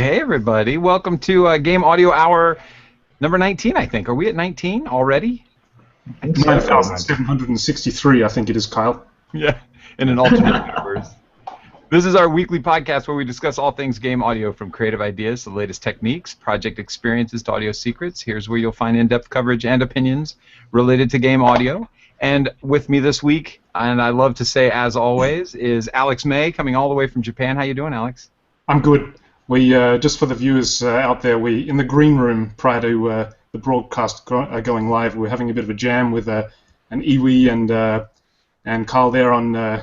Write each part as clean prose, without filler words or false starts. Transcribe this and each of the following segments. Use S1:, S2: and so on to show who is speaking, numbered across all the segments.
S1: Hey everybody, welcome to Game Audio Hour number 19, I think. Are we at 19 already?
S2: 9,763, I think it is, Kyle.
S1: Yeah, in an alternate universe. This is our weekly podcast where we discuss all things game audio, from creative ideas to the latest techniques, project experiences to audio secrets. Here's where you'll find in-depth coverage and opinions related to game audio. And with me this week, and I love to say as always, is Alex May, coming all the way from Japan. How you doing, Alex?
S2: I'm good. We just for the viewers out there, we in the green room prior to the broadcast going live, we're having a bit of a jam with an Iwi and Carl there on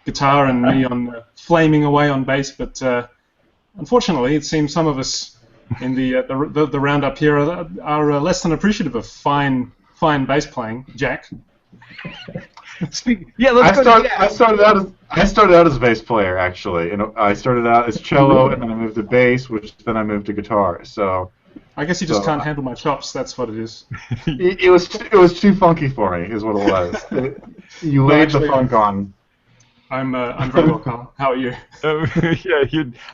S2: guitar and me on flaming away on bass. But unfortunately, it seems some of us in the roundup here are less than appreciative of fine bass playing. Jack.
S3: I started out as a bass player, actually, and I started out as cello, and then I moved to bass, which then I moved to guitar. So
S2: I guess you just can't handle my chops. That's what it is.
S3: It was too funky for me, is what it was. You laid the funk on.
S2: I'm very well, Carl. How are you?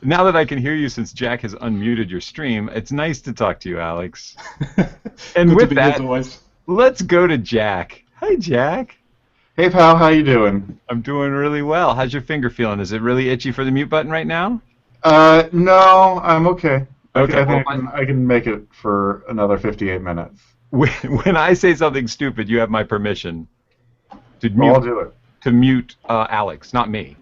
S1: Now that I can hear you, since Jack has unmuted your stream, it's nice to talk to you, Alex. And with that, let's go to Jack. Hi, Jack.
S3: Hey, pal, how you doing?
S1: I'm doing really well. How's your finger feeling? Is it really itchy for the mute button right now?
S3: No, I'm okay.
S1: Okay,
S3: I think I can make it for another 58 minutes.
S1: When I say something stupid, you have my permission to mute.
S3: I'll do it.
S1: To mute Alex, not me.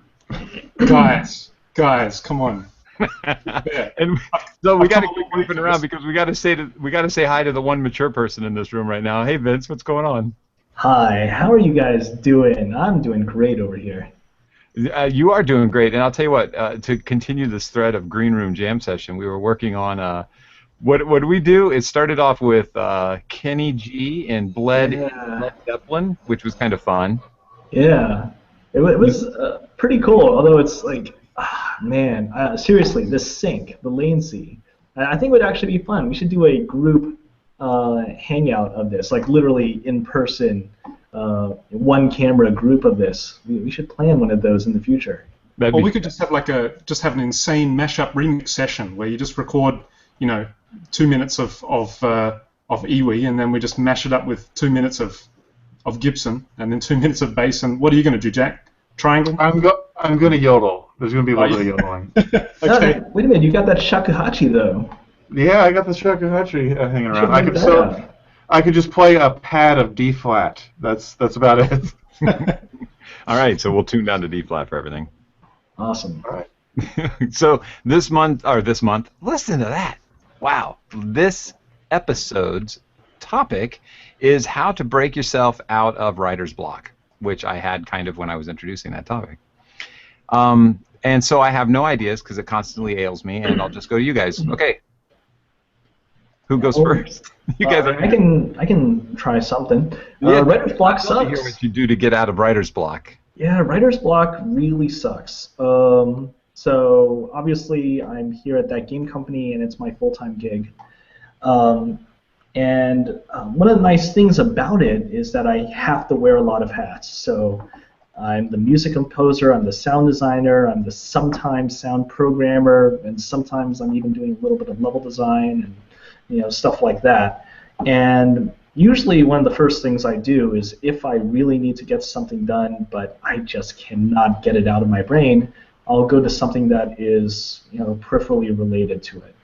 S2: Guys, come on.
S1: And so we got to keep moving around because we got to say hi to the one mature person in this room right now. Hey, Vince, what's going on?
S4: Hi, how are you guys doing? I'm doing great over here.
S1: You are doing great, and I'll tell you what. To continue this thread of Green Room Jam Session, we were working on what did we do? It started off with Kenny G and Bled Led Zeppelin, which was kind of fun.
S4: Yeah, it was pretty cool. Although it's like, man, seriously, this sync, the latency. I think it would actually be fun. We should do a group hangout of this, like literally in person, one camera group of this. We should plan one of those in the future.
S2: Or we could just have an insane mashup remix session where you just record, 2 minutes of Iwi, and then we just mash it up with 2 minutes of Gibson, and then 2 minutes of bass. And what are you going to do, Jack? Triangle?
S3: I'm going to yodel. There's going to be a little bit of yodeling.
S2: Okay.
S4: Wait a minute, you got that shakuhachi though.
S3: Yeah, I got the shakuhachi hanging around. I could just play a pad of D flat. That's about it.
S1: All right, so we'll tune down to D flat for everything.
S4: Awesome.
S3: All right.
S1: So this month, listen to that. Wow. This episode's topic is how to break yourself out of writer's block, which I had kind of when I was introducing that topic. And so I have no ideas because it constantly ails me, and I'll just go to you guys. Okay. Who goes first? You guys.
S4: I can try something. Writer's block sucks.
S1: I'd love to hear what you do to get out of writer's block.
S4: Yeah, writer's block really sucks. So obviously I'm here at that game company, and it's my full-time gig. And one of the nice things about it is that I have to wear a lot of hats. So I'm the music composer, I'm the sound designer, I'm the sometimes sound programmer, and sometimes I'm even doing a little bit of level design and stuff like that. And usually one of the first things I do is, if I really need to get something done but I just cannot get it out of my brain, I'll go to something that is peripherally related to it.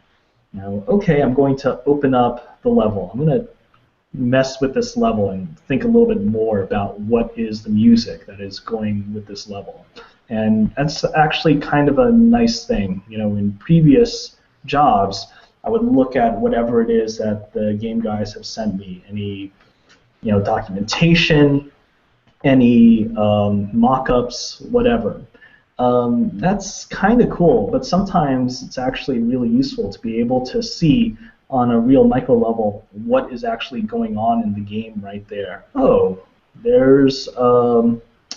S4: Okay, I'm going to open up the level. I'm going to mess with this level and think a little bit more about what is the music that is going with this level. And that's actually kind of a nice thing. In previous jobs, I would look at whatever it is that the game guys have sent me, any documentation, any mock-ups, whatever. That's kind of cool, but sometimes it's actually really useful to be able to see on a real micro level what is actually going on in the game right there. Oh, there's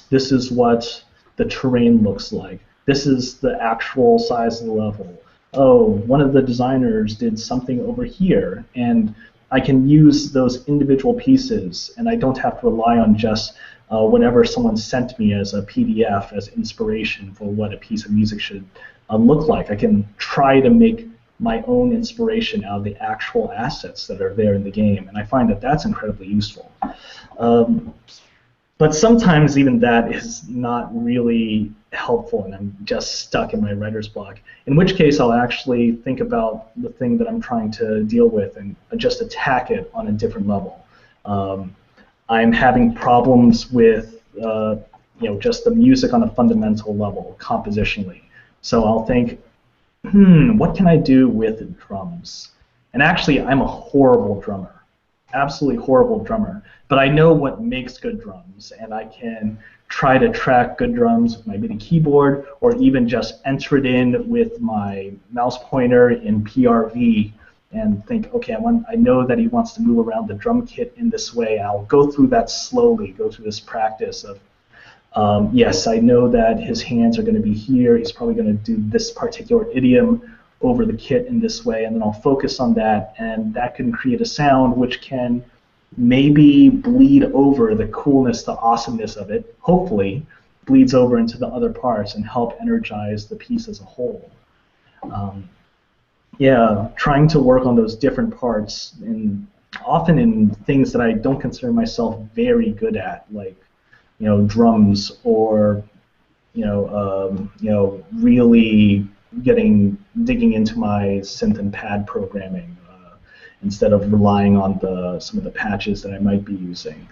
S4: this is what the terrain looks like. This is the actual size of the level. Oh, one of the designers did something over here, and I can use those individual pieces, and I don't have to rely on just whatever someone sent me as a PDF as inspiration for what a piece of music should look like. I can try to make my own inspiration out of the actual assets that are there in the game, and I find that that's incredibly useful. But sometimes even that is not really helpful, and I'm just stuck in my writer's block. In which case, I'll actually think about the thing that I'm trying to deal with and just attack it on a different level. I'm having problems with just the music on a fundamental level, compositionally. So I'll think, what can I do with drums? And actually, I'm a horrible drummer, absolutely horrible drummer. But I know what makes good drums, and I can try to track good drums with my MIDI keyboard, or even just enter it in with my mouse pointer in PRV, and think, okay, I know that he wants to move around the drum kit in this way. I'll go through that slowly, go through this practice of, yes, I know that his hands are going to be here. He's probably going to do this particular idiom over the kit in this way, and then I'll focus on that, and that can create a sound which can maybe bleed over the coolness, the awesomeness of it, hopefully, bleeds over into the other parts and help energize the piece as a whole. Trying to work on those different parts, often in things that I don't consider myself very good at, like drums, or really digging into my synth and pad programming, instead of relying on some of the patches that I might be using.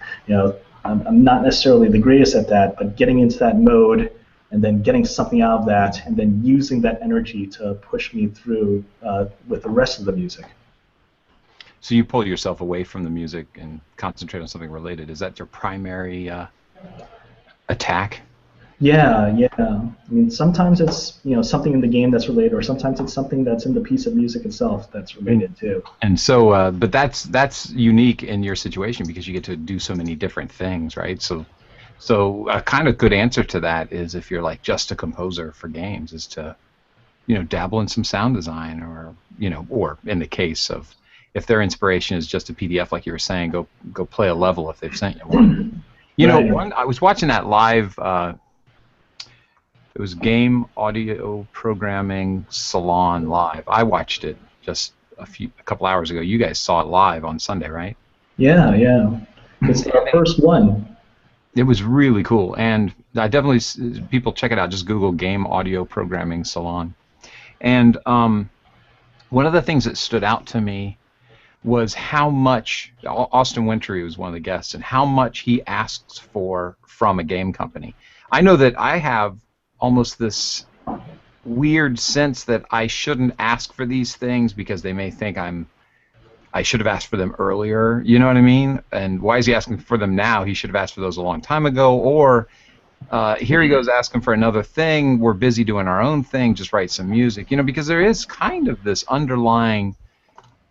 S4: I'm not necessarily the greatest at that, but getting into that mode and then getting something out of that, and then using that energy to push me through with the rest of the music.
S1: So you pull yourself away from the music and concentrate on something related. Is that your primary attack?
S4: Yeah. I mean, sometimes it's something in the game that's related, or sometimes it's something that's in the piece of music itself that's related too.
S1: And so, but that's unique in your situation because you get to do so many different things, right? So a kind of good answer to that is, if you're like just a composer for games, is to dabble in some sound design, or or in the case of, if their inspiration is just a PDF, like you were saying, go play a level if they've sent you one.
S4: Right.
S1: I was watching that live. It was Game Audio Programming Salon live. I watched it just a couple hours ago. You guys saw it live on Sunday, right?
S4: Yeah. It's our first one.
S1: It was really cool, and I definitely, people check it out. Just Google Game Audio Programming Salon. And one of the things that stood out to me was how much Austin Wintory was one of the guests, and how much he asks for from a game company. I know that I have almost this weird sense that I shouldn't ask for these things because they may think I should have asked for them earlier. You know what I mean? And why is he asking for them now? He should have asked for those a long time ago. Or here he goes asking for another thing. We're busy doing our own thing. Just write some music. Because there is kind of this underlying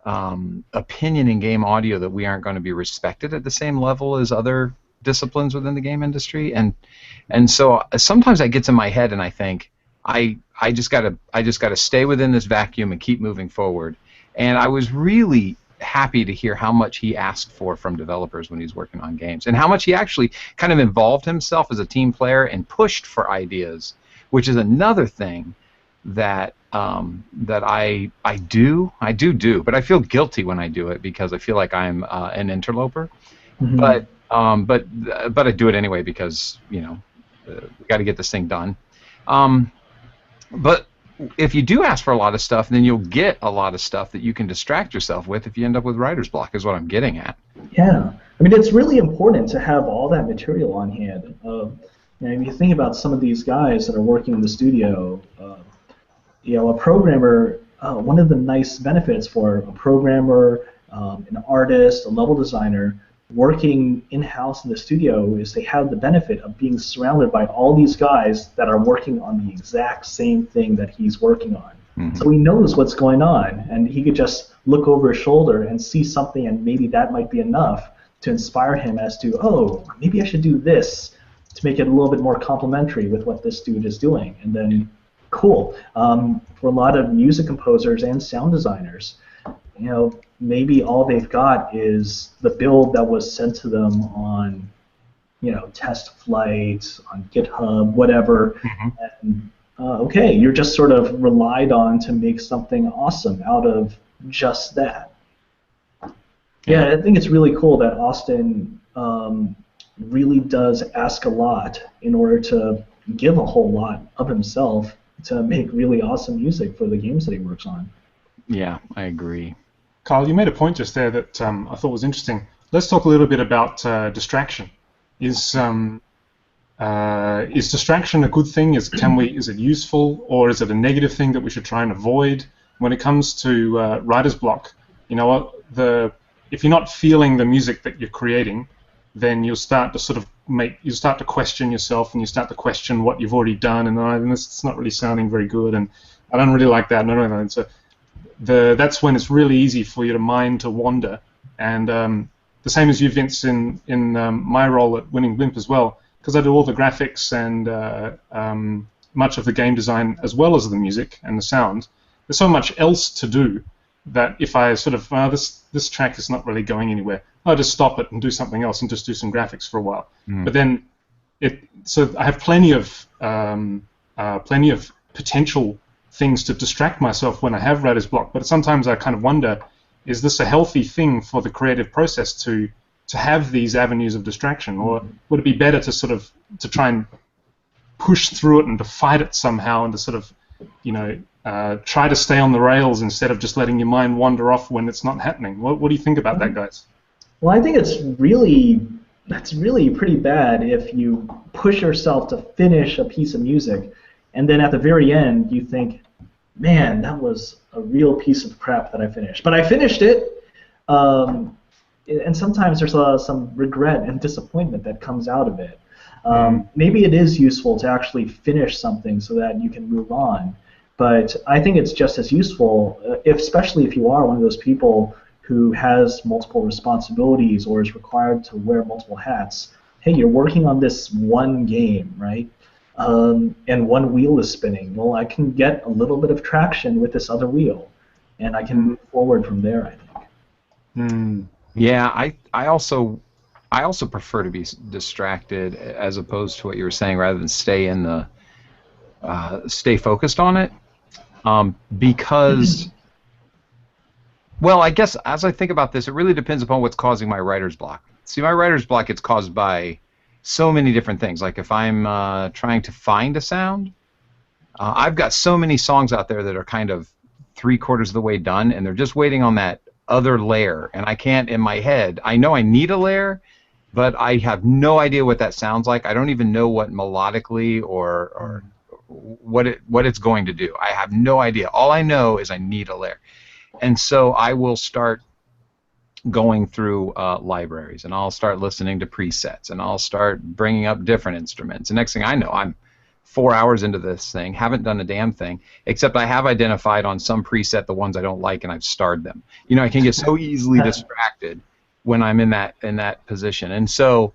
S1: opinion in game audio that we aren't going to be respected at the same level as other disciplines within the game industry, and so sometimes I get in my head and I think I just gotta stay within this vacuum and keep moving forward. And I was really happy to hear how much he asked for from developers when he's working on games, and how much he actually kind of involved himself as a team player and pushed for ideas, which is another thing that I do, but I feel guilty when I do it because I feel like I'm an interloper.
S4: Mm-hmm.
S1: But I do it anyway because we got to get this thing done. But if you do ask for a lot of stuff, then you'll get a lot of stuff that you can distract yourself with if you end up with writer's block, is what I'm getting at.
S4: Yeah, I mean, it's really important to have all that material on hand. If you think about some of these guys that are working in the studio, a programmer, one of the nice benefits for a programmer, an artist, a level designer, working in-house in the studio is they have the benefit of being surrounded by all these guys that are working on the exact same thing that he's working on. Mm-hmm. So he knows what's going on, and he could just look over his shoulder and see something, and maybe that might be enough to inspire him as to, oh, maybe I should do this to make it a little bit more complementary with what this dude is doing. And then, cool. For a lot of music composers and sound designers, maybe all they've got is the build that was sent to them on, test flights, on GitHub, whatever, mm-hmm. and okay, you're just sort of relied on to make something awesome out of just that. Yeah, I think it's really cool that Austin really does ask a lot in order to give a whole lot of himself to make really awesome music for the games that he works on.
S1: Yeah, I agree.
S2: Carl, you made a point just there that I thought was interesting. Let's talk a little bit about distraction. Is distraction a good thing? Is it useful, or is it a negative thing that we should try and avoid when it comes to writer's block? You know what, if you're not feeling the music that you're creating, then you'll start to question yourself, and you start to question what you've already done, and it's not really sounding very good, and I don't really like that. And so that's when it's really easy for your mind to wander. And the same as you, Vince, in my role at Winning Blimp as well, because I do all the graphics and much of the game design as well as the music and the sound. There's so much else to do that if I sort of, this track is not really going anywhere, I'll just stop it and do something else and just do some graphics for a while. But then, so I have plenty of potential things to distract myself when I have writer's block. But sometimes I kind of wonder, is this a healthy thing for the creative process to have these avenues of distraction, or would it be better to try and push through it and to fight it somehow and to sort of, try to stay on the rails instead of just letting your mind wander off when it's not happening? What do you think about that, guys?
S4: Well, I think that's really pretty bad if you push yourself to finish a piece of music, and then at the very end you think, man, that was a real piece of crap that I finished. But I finished it, and sometimes there's some regret and disappointment that comes out of it. Maybe it is useful to actually finish something so that you can move on. But I think it's just as useful, especially if you are one of those people who has multiple responsibilities or is required to wear multiple hats. Hey, you're working on this one game, right? And one wheel is spinning. Well, I can get a little bit of traction with this other wheel, and I can move forward from there, I think.
S1: Yeah, I also prefer to be distracted as opposed to what you were saying, rather than stay focused on it. Because, well, I guess as I think about this, it really depends upon what's causing my writer's block. See, my writer's block gets caused by so many different things. Like if I'm trying to find a sound, I've got so many songs out there that are kind of 3/4 of the way done, and they're just waiting on that other layer. And I can't, in my head, I know I need a layer, but I have no idea what that sounds like. I don't even know what melodically or what it's going to do. I have no idea. All I know is I need a layer. And so I will start going through libraries, and I'll start listening to presets, and I'll start bringing up different instruments. And next thing I know, I'm 4 hours into this thing, haven't done a damn thing, except I have identified on some preset the ones I don't like, and I've starred them. I can get so easily distracted when I'm in that position. And so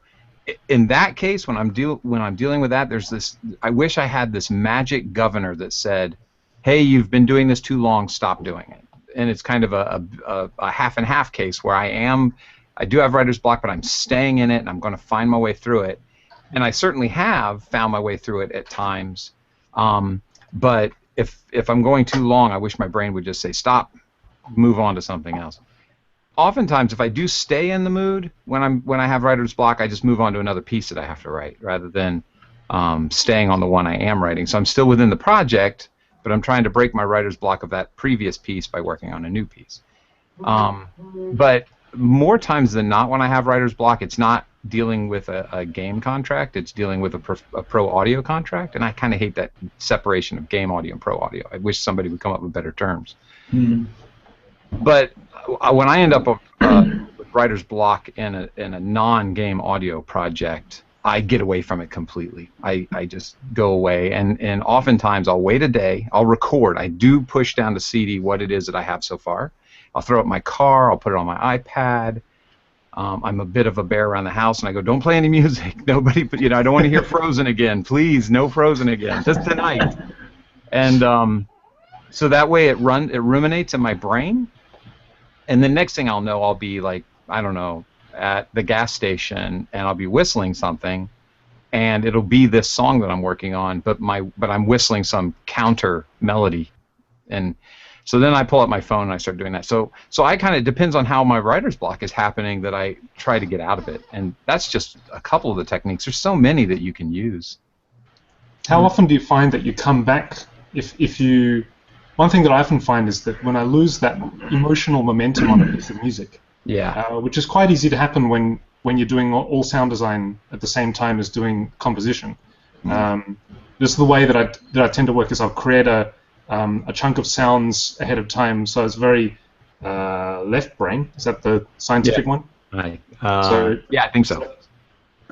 S1: in that case, when I'm dealing with that, there's this. I wish I had this magic governor that said, "Hey, you've been doing this too long. Stop doing it." And it's kind of a half and half case where I do have writer's block, but I'm staying in it, and I'm going to find my way through it. And I certainly have found my way through it at times. But if I'm going too long, I wish my brain would just say, "Stop, move on to something else." Oftentimes, if I do stay in the mood when I have writer's block, I just move on to another piece that I have to write, rather than staying on the one I am writing. So I'm still within the project, but I'm trying to break my writer's block of that previous piece by working on a new piece. But more times than not, when I have writer's block, it's not dealing with a game contract, it's dealing with a pro audio contract, and I kind of hate that separation of game audio and pro audio. I wish somebody would come up with better terms. But when I end up with writer's block in a non-game audio project, I get away from it completely. I just go away, and oftentimes I'll wait a day, I'll record. I do push down to CD what it is that I have so far. I'll throw it in my car, I'll put it on my iPad. I'm a bit of a bear around the house, and I go, "Don't play any music. Nobody, I don't want to hear Frozen again. Please, no Frozen again. Just tonight." And so that way it ruminates in my brain. And the next thing I'll know, I'll be like, I don't know, at the gas station, and I'll be whistling something, and it'll be this song that I'm working on, but I'm whistling some counter melody, and so then I pull up my phone and I start doing that. So I kind of depends on how my writer's block is happening that I try to get out of it, and that's just a couple of the techniques. There's so many that you can use.
S2: How often do you find that you come back if you? One thing that I often find is that when I lose that emotional momentum on a piece of music, which is quite easy to happen when you're doing all sound design at the same time as doing composition. This is the way that I tend to work is I'll create a chunk of sounds ahead of time, so it's very left brain. Is that the scientific one?
S1: Right. Yeah, I think so.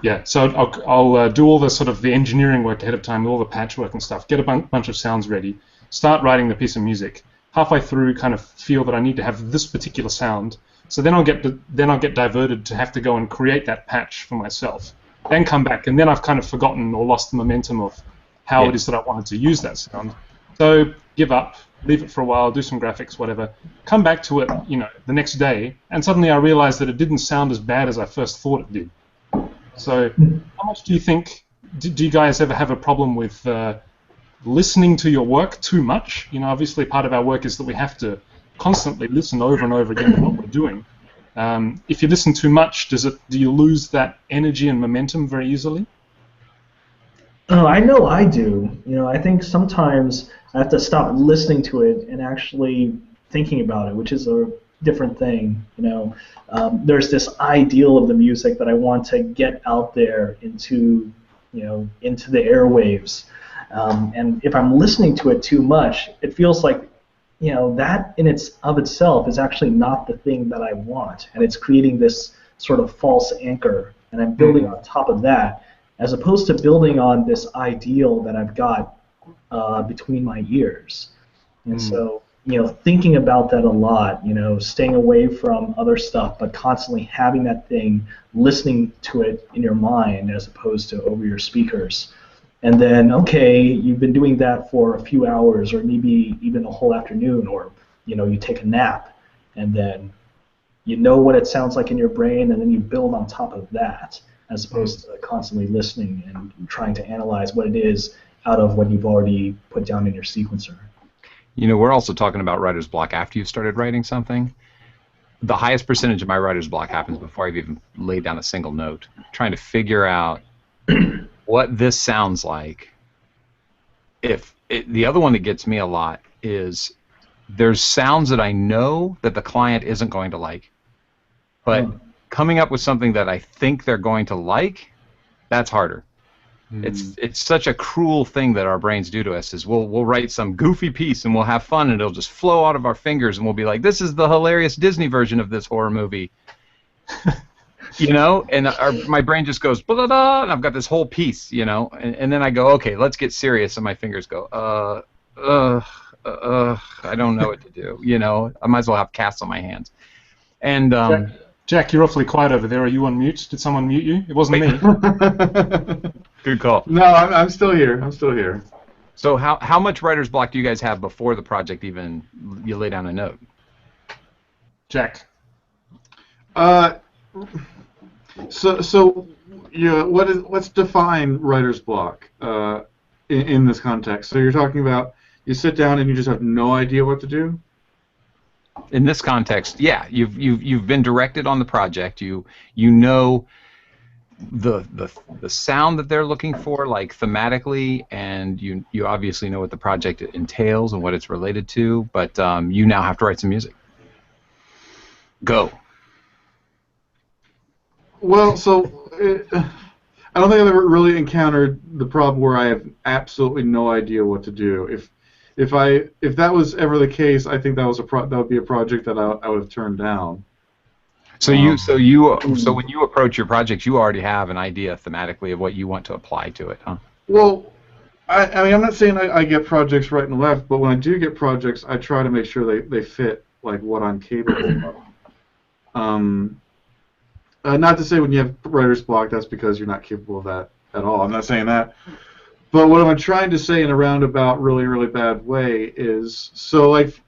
S2: Yeah, so I'll do all the sort of the engineering work ahead of time, all the patchwork and stuff, get a bunch of sounds ready, start writing the piece of music. Halfway through, kind of feel that I need to have this particular sound. So then I'll get diverted to have to go and create that patch for myself. Then come back, and then I've kind of forgotten or lost the momentum of how it is that I wanted to use that sound. So give up, leave it for a while, do some graphics, whatever. Come back to it, the next day, and suddenly I realized that it didn't sound as bad as I first thought it did. So how much do you think? Do you guys ever have a problem with listening to your work too much? Obviously part of our work is that we have to constantly listen over and over again to what we're doing. If you listen too much, do you lose that energy and momentum very easily?
S4: Oh, I know I do. I think sometimes I have to stop listening to it and actually thinking about it, which is a different thing. There's this ideal of the music that I want to get out there into the airwaves. And if I'm listening to it too much, it feels like that in itself is actually not the thing that I want, and it's creating this sort of false anchor, and I'm building on top of that, as opposed to building on this ideal that I've got between my ears. And so, thinking about that a lot, staying away from other stuff, but constantly having that thing, listening to it in your mind as opposed to over your speakers. And then, okay, you've been doing that for a few hours or maybe even a whole afternoon, or, you take a nap, and then you know what it sounds like in your brain, and then you build on top of that, as opposed to constantly listening and trying to analyze what it is out of what you've already put down in your sequencer.
S1: We're also talking about writer's block after you've started writing something. The highest percentage of my writer's block happens before I've even laid down a single note, trying to figure out what this sounds like. The other one that gets me a lot is there's sounds that I know that the client isn't going to like, but coming up with something that I think they're going to like, that's harder. It's such a cruel thing that our brains do to us is we'll write some goofy piece and we'll have fun and it'll just flow out of our fingers and we'll be like, this is the hilarious Disney version of this horror movie. And my brain just goes, blah, blah, blah, and I've got this whole piece, and then I go, okay, let's get serious, and my fingers go, I don't know what to do, I might as well have casts on my hands. And
S2: Jack, you're awfully quiet over there. Are you on mute? Did someone mute you? It wasn't me.
S1: Good call.
S3: No, I'm still here.
S1: So how much writer's block do you guys have before the project even you lay down a note?
S2: Jack.
S3: So let's define writer's block in this context. So you're talking about you sit down and you just have no idea what to do?
S1: In this context, yeah, you've been directed on the project. You know the sound that they're looking for, like thematically, and you obviously know what the project entails and what it's related to. But you now have to write some music. Go.
S3: Well, so I don't think I've ever really encountered the problem where I have absolutely no idea what to do. If that was ever the case, I think that would be a project that I would have turned down.
S1: So when you approach your project, you already have an idea thematically of what you want to apply to it, huh?
S3: Well, I mean, I'm not saying I get projects right and left, but when I do get projects, I try to make sure they fit like what I'm capable of. Not to say when you have writer's block, that's because you're not capable of that at all. I'm not saying that. But what I'm trying to say in a roundabout, really, really bad way is, so like,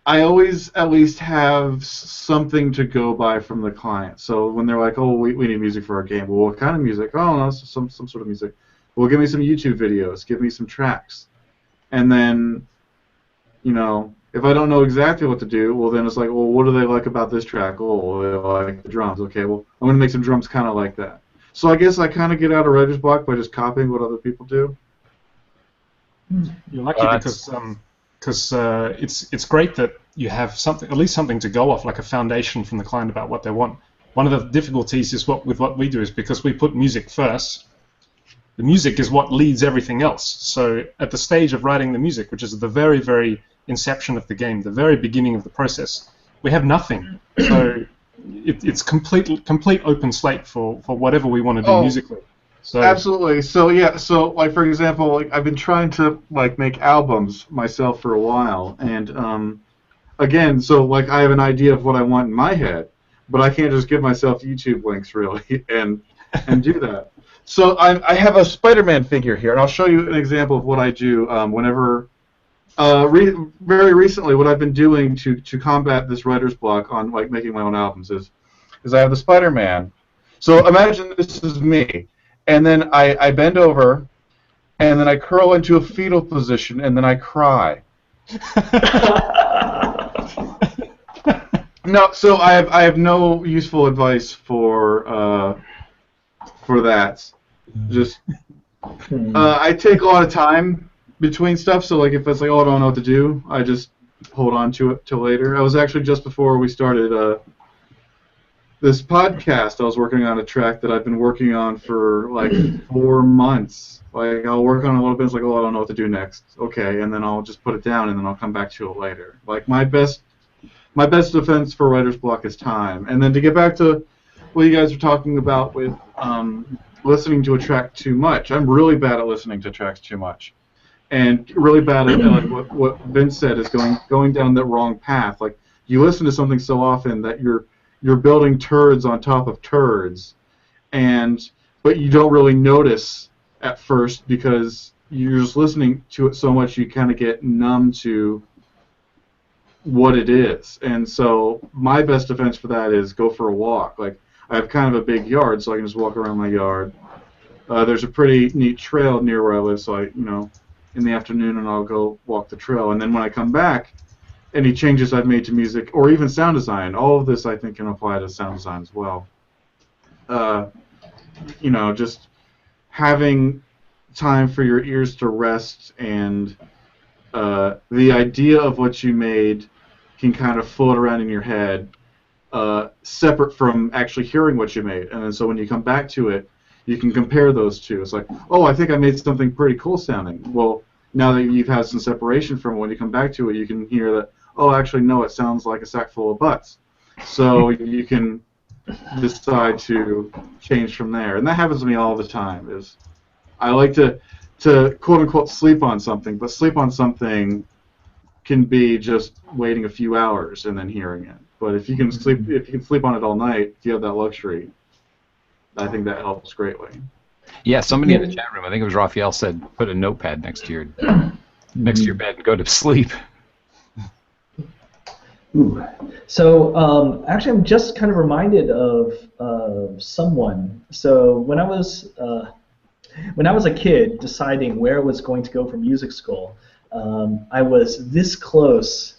S3: I always at least have something to go by from the client. So when they're like, "Oh, we need music for our game," well, what kind of music? Oh, no, some sort of music. Well, give me some YouTube videos. Give me some tracks. And then, if I don't know exactly what to do, well, then it's like, well, what do they like about this track? Oh, they like the drums. Okay, well, I'm going to make some drums kind of like that. So I guess I kind of get out of writer's block by just copying what other people do.
S2: You're lucky because it's great that you have something, at least something to go off, like a foundation from the client about what they want. One of the difficulties is with what we do is because we put music first. The music is what leads everything else. So at the stage of writing the music, which is the very, very inception of the game, the very beginning of the process, we have nothing. So it's complete open slate for whatever we want to do musically. So
S3: absolutely. So yeah. So like for example, like I've been trying to like make albums myself for a while, and again, so like I have an idea of what I want in my head, but I can't just give myself YouTube links really and do that. So I have a Spider-Man figure here, and I'll show you an example of what I do whenever. Very recently, what I've been doing to combat this writer's block on like making my own albums is I have the Spider-Man. So imagine this is me, and then I bend over, and then I curl into a fetal position, and then I cry. No, so I have no useful advice for that. Just I take a lot of time between stuff, so like if it's like, oh, I don't know what to do, I just hold on to it till later. I was actually just before we started this podcast, I was working on a track that I've been working on for like 4 months. Like I'll work on it a little bit, it's like, oh, I don't know what to do next. Okay, and then I'll just put it down, and then I'll come back to it later. Like my best defense for writer's block is time. And then to get back to what you guys were talking about with listening to a track too much, I'm really bad at listening to tracks too much. And really bad at like what Vince said is going down the wrong path. Like you listen to something so often that you're building turds on top of turds, but you don't really notice at first because you're just listening to it so much you kind of get numb to what it is. And so my best defense for that is go for a walk. Like I have kind of a big yard, so I can just walk around my yard. There's a pretty neat trail near where I live, so in the afternoon, and I'll go walk the trail. And then when I come back, any changes I've made to music, or even sound design, all of this I think can apply to sound design as well. Just having time for your ears to rest, and the idea of what you made can kind of float around in your head, separate from actually hearing what you made. And then so when you come back to it, you can compare those two. It's like, oh, I think I made something pretty cool sounding. Well, now that you've had some separation from it, when you come back to it, you can hear that, oh, actually, no, it sounds like a sack full of butts. So you can decide to change from there. And that happens to me all the time. Is I like to quote-unquote sleep on something, but sleep on something can be just waiting a few hours and then hearing it. But if you can sleep on it all night, if you have that luxury, I think that helps greatly.
S1: Yeah, somebody in the chat room, I think it was Raphael, said put a notepad next to your bed and go to sleep.
S4: Ooh. So actually, I'm just kind of reminded of someone. So when I was a kid deciding where I was going to go for music school, I was this close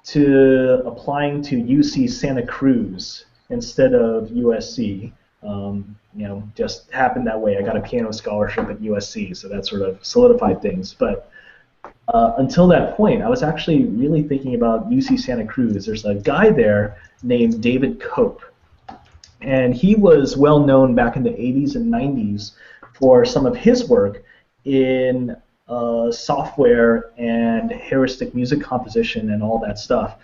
S4: to applying to UC Santa Cruz instead of USC. Just happened that way. I got a piano scholarship at USC, so that sort of solidified things. But until that point, I was actually really thinking about UC Santa Cruz. There's a guy there named David Cope, and he was well known back in the 80s and 90s for some of his work in software and heuristic music composition and all that stuff.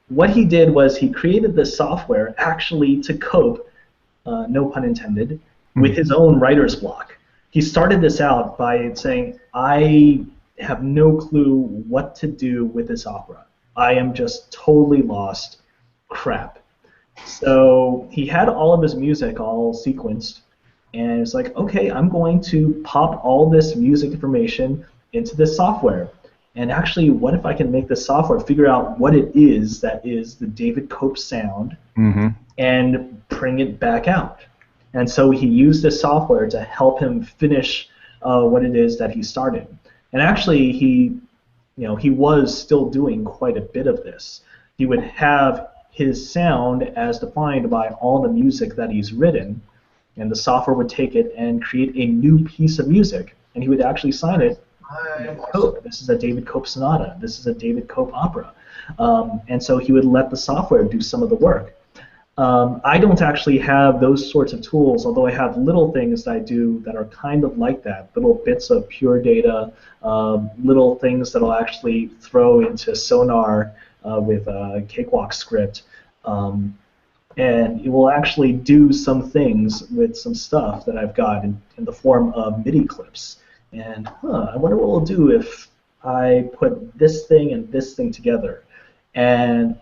S4: What he did was he created this software actually to cope, no pun intended, with his own writer's block. He started this out by saying, I have no clue what to do with this opera. I am just totally lost. Crap. So he had all of his music all sequenced, and it's like, okay, I'm going to pop all this music information into this software. And actually, what if I can make the software figure out what it is that is the David Cope sound and bring it back out? And so he used this software to help him finish what it is that he started. And actually, he was still doing quite a bit of this. He would have his sound as defined by all the music that he's written, and the software would take it and create a new piece of music, and he would actually sign it. Cope. This is a David Cope sonata. This is a David Cope opera. And so he would let the software do some of the work. I don't actually have those sorts of tools, although I have little things that I do that are kind of like that, little bits of pure data, little things that I'll actually throw into Sonar with a Cakewalk script. And it will actually do some things with some stuff that I've got in the form of MIDI clips. And I wonder what it'll do if I put this thing and this thing together. And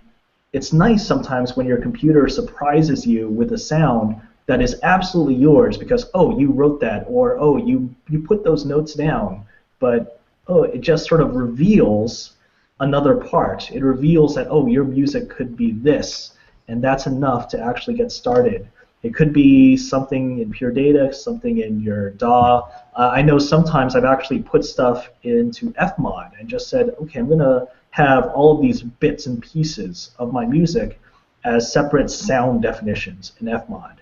S4: it's nice sometimes when your computer surprises you with a sound that is absolutely yours because, oh, you wrote that, or, oh, you put those notes down, but, oh, it just sort of reveals another part. It reveals that, oh, your music could be this, and that's enough to actually get started. It could be something in pure data, something in your DAW. I know sometimes I've actually put stuff into Fmod and just said, okay, I'm going to have all of these bits and pieces of my music as separate sound definitions in Fmod.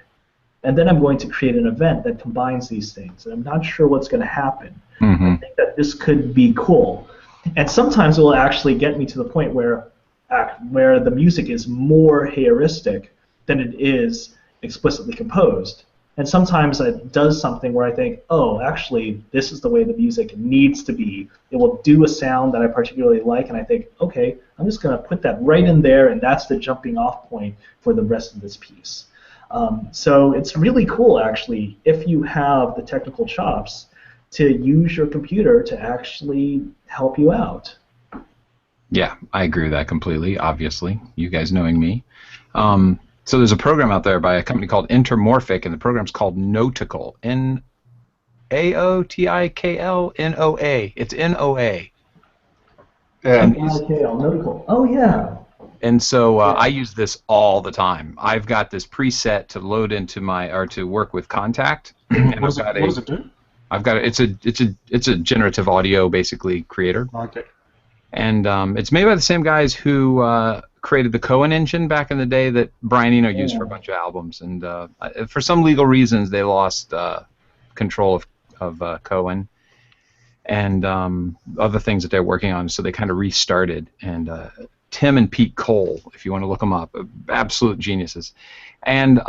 S4: And then I'm going to create an event that combines these things. And I'm not sure what's going to happen. I think that this could be cool. And sometimes it will actually get me to the point where the music is more heuristic than it is explicitly composed. And sometimes it does something where I think, oh, actually, this is the way the music needs to be. It will do a sound that I particularly like, and I think, okay, I'm just going to put that right in there, and that's the jumping off point for the rest of this piece. So it's really cool, actually, if you have the technical chops to use your computer to actually help you out.
S1: Yeah, I agree with that completely, obviously, you guys knowing me. So there's a program out there by a company called Intermorphic, and the program's called Noatikl. N-A-O-T-I-K-L N-O-A. It's N-O-A.
S2: Yeah.
S4: Noatikl. Oh, yeah.
S1: And so I use this all the time. I've got this preset to load into to work with Contact. And
S2: What does it do?
S1: I've got it's a generative audio basically creator.
S2: Okay.
S1: And it's made by the same guys who created the Cohen engine back in the day that Brian Eno used for a bunch of albums. And for some legal reasons, they lost control of Cohen and other things that they're working on. So they kind of restarted. And Tim and Pete Cole, if you want to look them up, absolute geniuses. And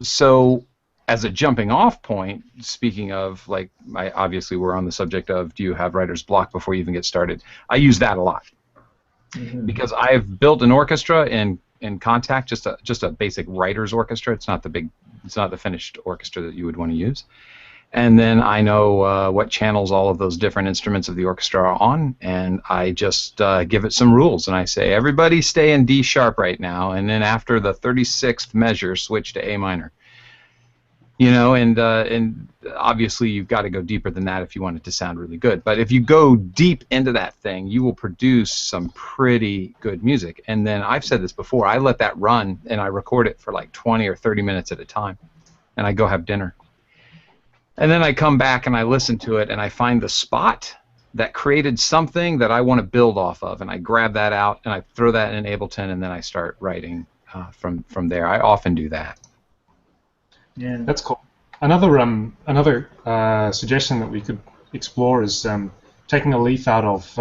S1: so as a jumping off point, speaking of, like, obviously we're on the subject of do you have writer's block before you even get started, I use that a lot. Because I've built an orchestra in Contact, just a basic writer's orchestra. It's not the finished orchestra that you would want to use. And then I know what channels all of those different instruments of the orchestra are on, and I just give it some rules, and I say, everybody stay in D sharp right now, and then after the 36th measure, switch to A minor. You know, and obviously you've got to go deeper than that if you want it to sound really good. But if you go deep into that thing, you will produce some pretty good music. And then I've said this before, I let that run and I record it for like 20 or 30 minutes at a time. And I go have dinner. And then I come back and I listen to it and I find the spot that created something that I want to build off of. And I grab that out and I throw that in Ableton and then I start writing from there. I often do that.
S4: Yeah.
S2: That's cool. Another suggestion that we could explore is taking a leaf out of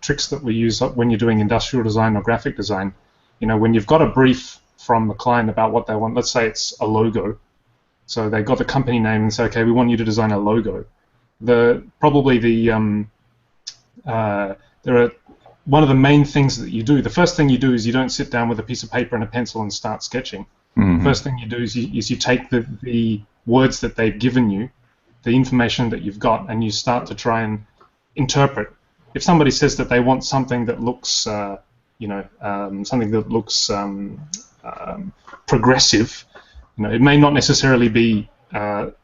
S2: tricks that we use when you're doing industrial design or graphic design. You know, when you've got a brief from the client about what they want, let's say it's a logo. So they got the company name and say, okay, we want you to design a logo. One of the main things that you do, the first thing you do is you don't sit down with a piece of paper and a pencil and start sketching. First thing you do is you take the words that they've given you, the information that you've got, and you start to try and interpret. If somebody says that they want something that looks, something that looks progressive, you know, it may not necessarily be the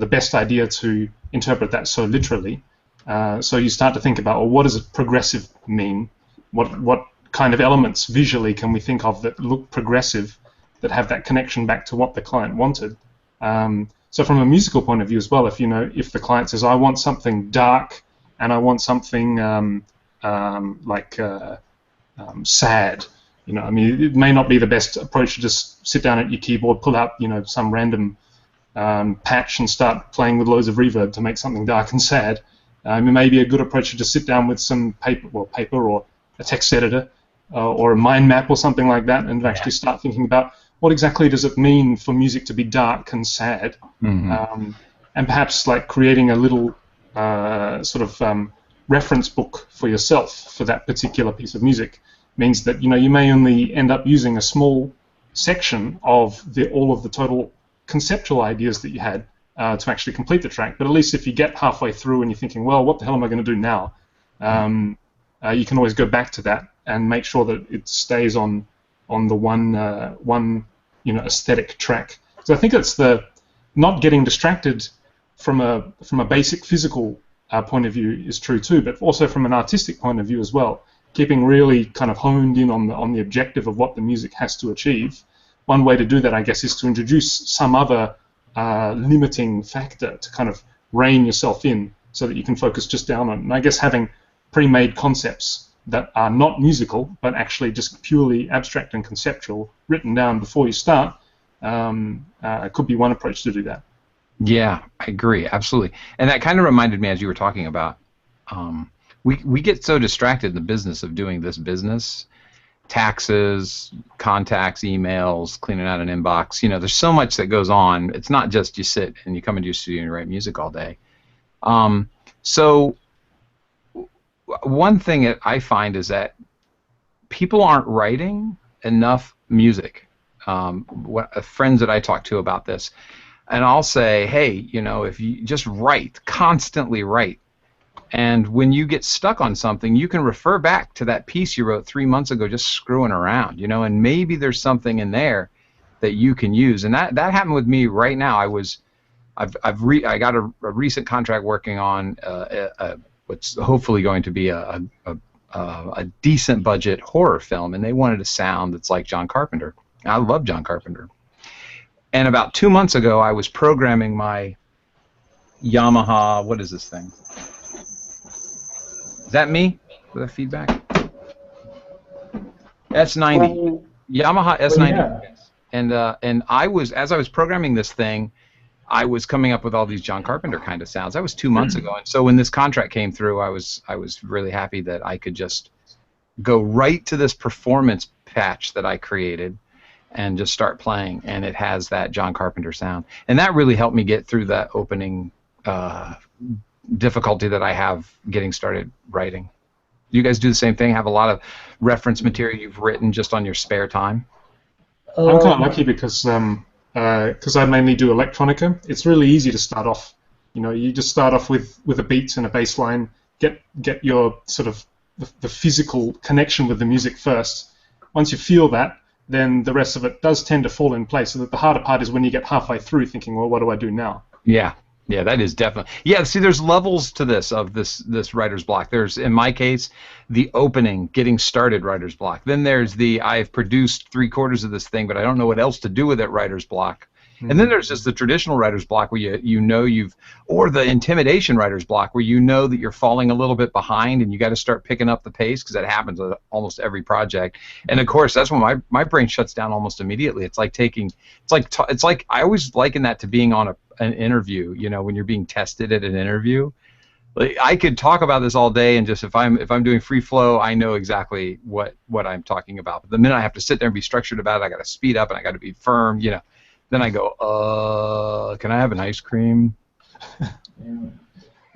S2: best idea to interpret that so literally. So you start to think about, well, what does progressive mean? What kind of elements visually can we think of that look progressive, that have that connection back to what the client wanted? So from a musical point of view as well, if the client says, I want something dark and I want something sad, I mean, it may not be the best approach to just sit down at your keyboard, pull out, some random patch and start playing with loads of reverb to make something dark and sad. It may be a good approach to just sit down with some paper or a text editor or a mind map or something like that, and actually start thinking about what exactly does it mean for music to be dark and sad, and perhaps like creating a little reference book for yourself for that particular piece of music means that you may only end up using a small section of all of the total conceptual ideas that you had to actually complete the track. But at least if you get halfway through and you're thinking, well, what the hell am I going to do now? You can always go back to that and make sure that it stays on the one aesthetic track. So I think it's the not getting distracted from a basic physical point of view is true too, but also from an artistic point of view as well. Keeping really kind of honed in on the objective of what the music has to achieve. One way to do that, I guess, is to introduce some other limiting factor to kind of rein yourself in so that you can focus just down on it. And I guess having pre-made concepts that are not musical but actually just purely abstract and conceptual written down before you start could be one approach to do that.
S1: Yeah, I agree, absolutely. And that kind of reminded me, as you were talking about, we get so distracted in the business of doing this business, taxes, contacts, emails, cleaning out an inbox. There's so much that goes on. It's not just you sit and you come into your studio and you write music all day. So one thing that I find is that people aren't writing enough music. Friends that I talk to about this, and I'll say, hey, if you just write, constantly write, and when you get stuck on something, you can refer back to that piece you wrote 3 months ago just screwing around, and maybe there's something in there that you can use. And that happened with me right now. I got a recent contract working on what's hopefully going to be a decent budget horror film, and they wanted a sound that's like John Carpenter. I love John Carpenter. And about 2 months ago, I was programming my Yamaha, what is this thing? Is that me? Is that feedback? S90. Yamaha S90. Yeah. And as I was programming this thing, I was coming up with all these John Carpenter kind of sounds. That was 2 months ago. And so when this contract came through, I was really happy that I could just go right to this performance patch that I created and just start playing, and it has that John Carpenter sound. And that really helped me get through that opening difficulty that I have getting started writing. You guys do the same thing? Have a lot of reference material you've written just on your spare time?
S2: I'm kind of lucky because I mainly do electronica. It's really easy to start off. You just start off with a beat and a bass line, get your sort of the physical connection with the music first. Once you feel that, then the rest of it does tend to fall in place. So that the harder part is when you get halfway through thinking, well, what do I do now?
S1: Yeah, that is definitely. Yeah, see, there's levels to this writer's block. There's, in my case, the opening, getting started writer's block. Then there's I've produced 3/4 of this thing, but I don't know what else to do with it writer's block. Mm-hmm. And then there's just the traditional writer's block where or the intimidation writer's block where you know that you're falling a little bit behind and you got to start picking up the pace, because that happens with almost every project. And of course, that's when my brain shuts down almost immediately. It's like I always liken that to being on an interview. When you're being tested at an interview. Like, I could talk about this all day, and just if I'm doing free flow, I know exactly what I'm talking about. But the minute I have to sit there and be structured about it, I got to speed up and I got to be firm. Then I go, can I have an ice cream?
S4: Yeah.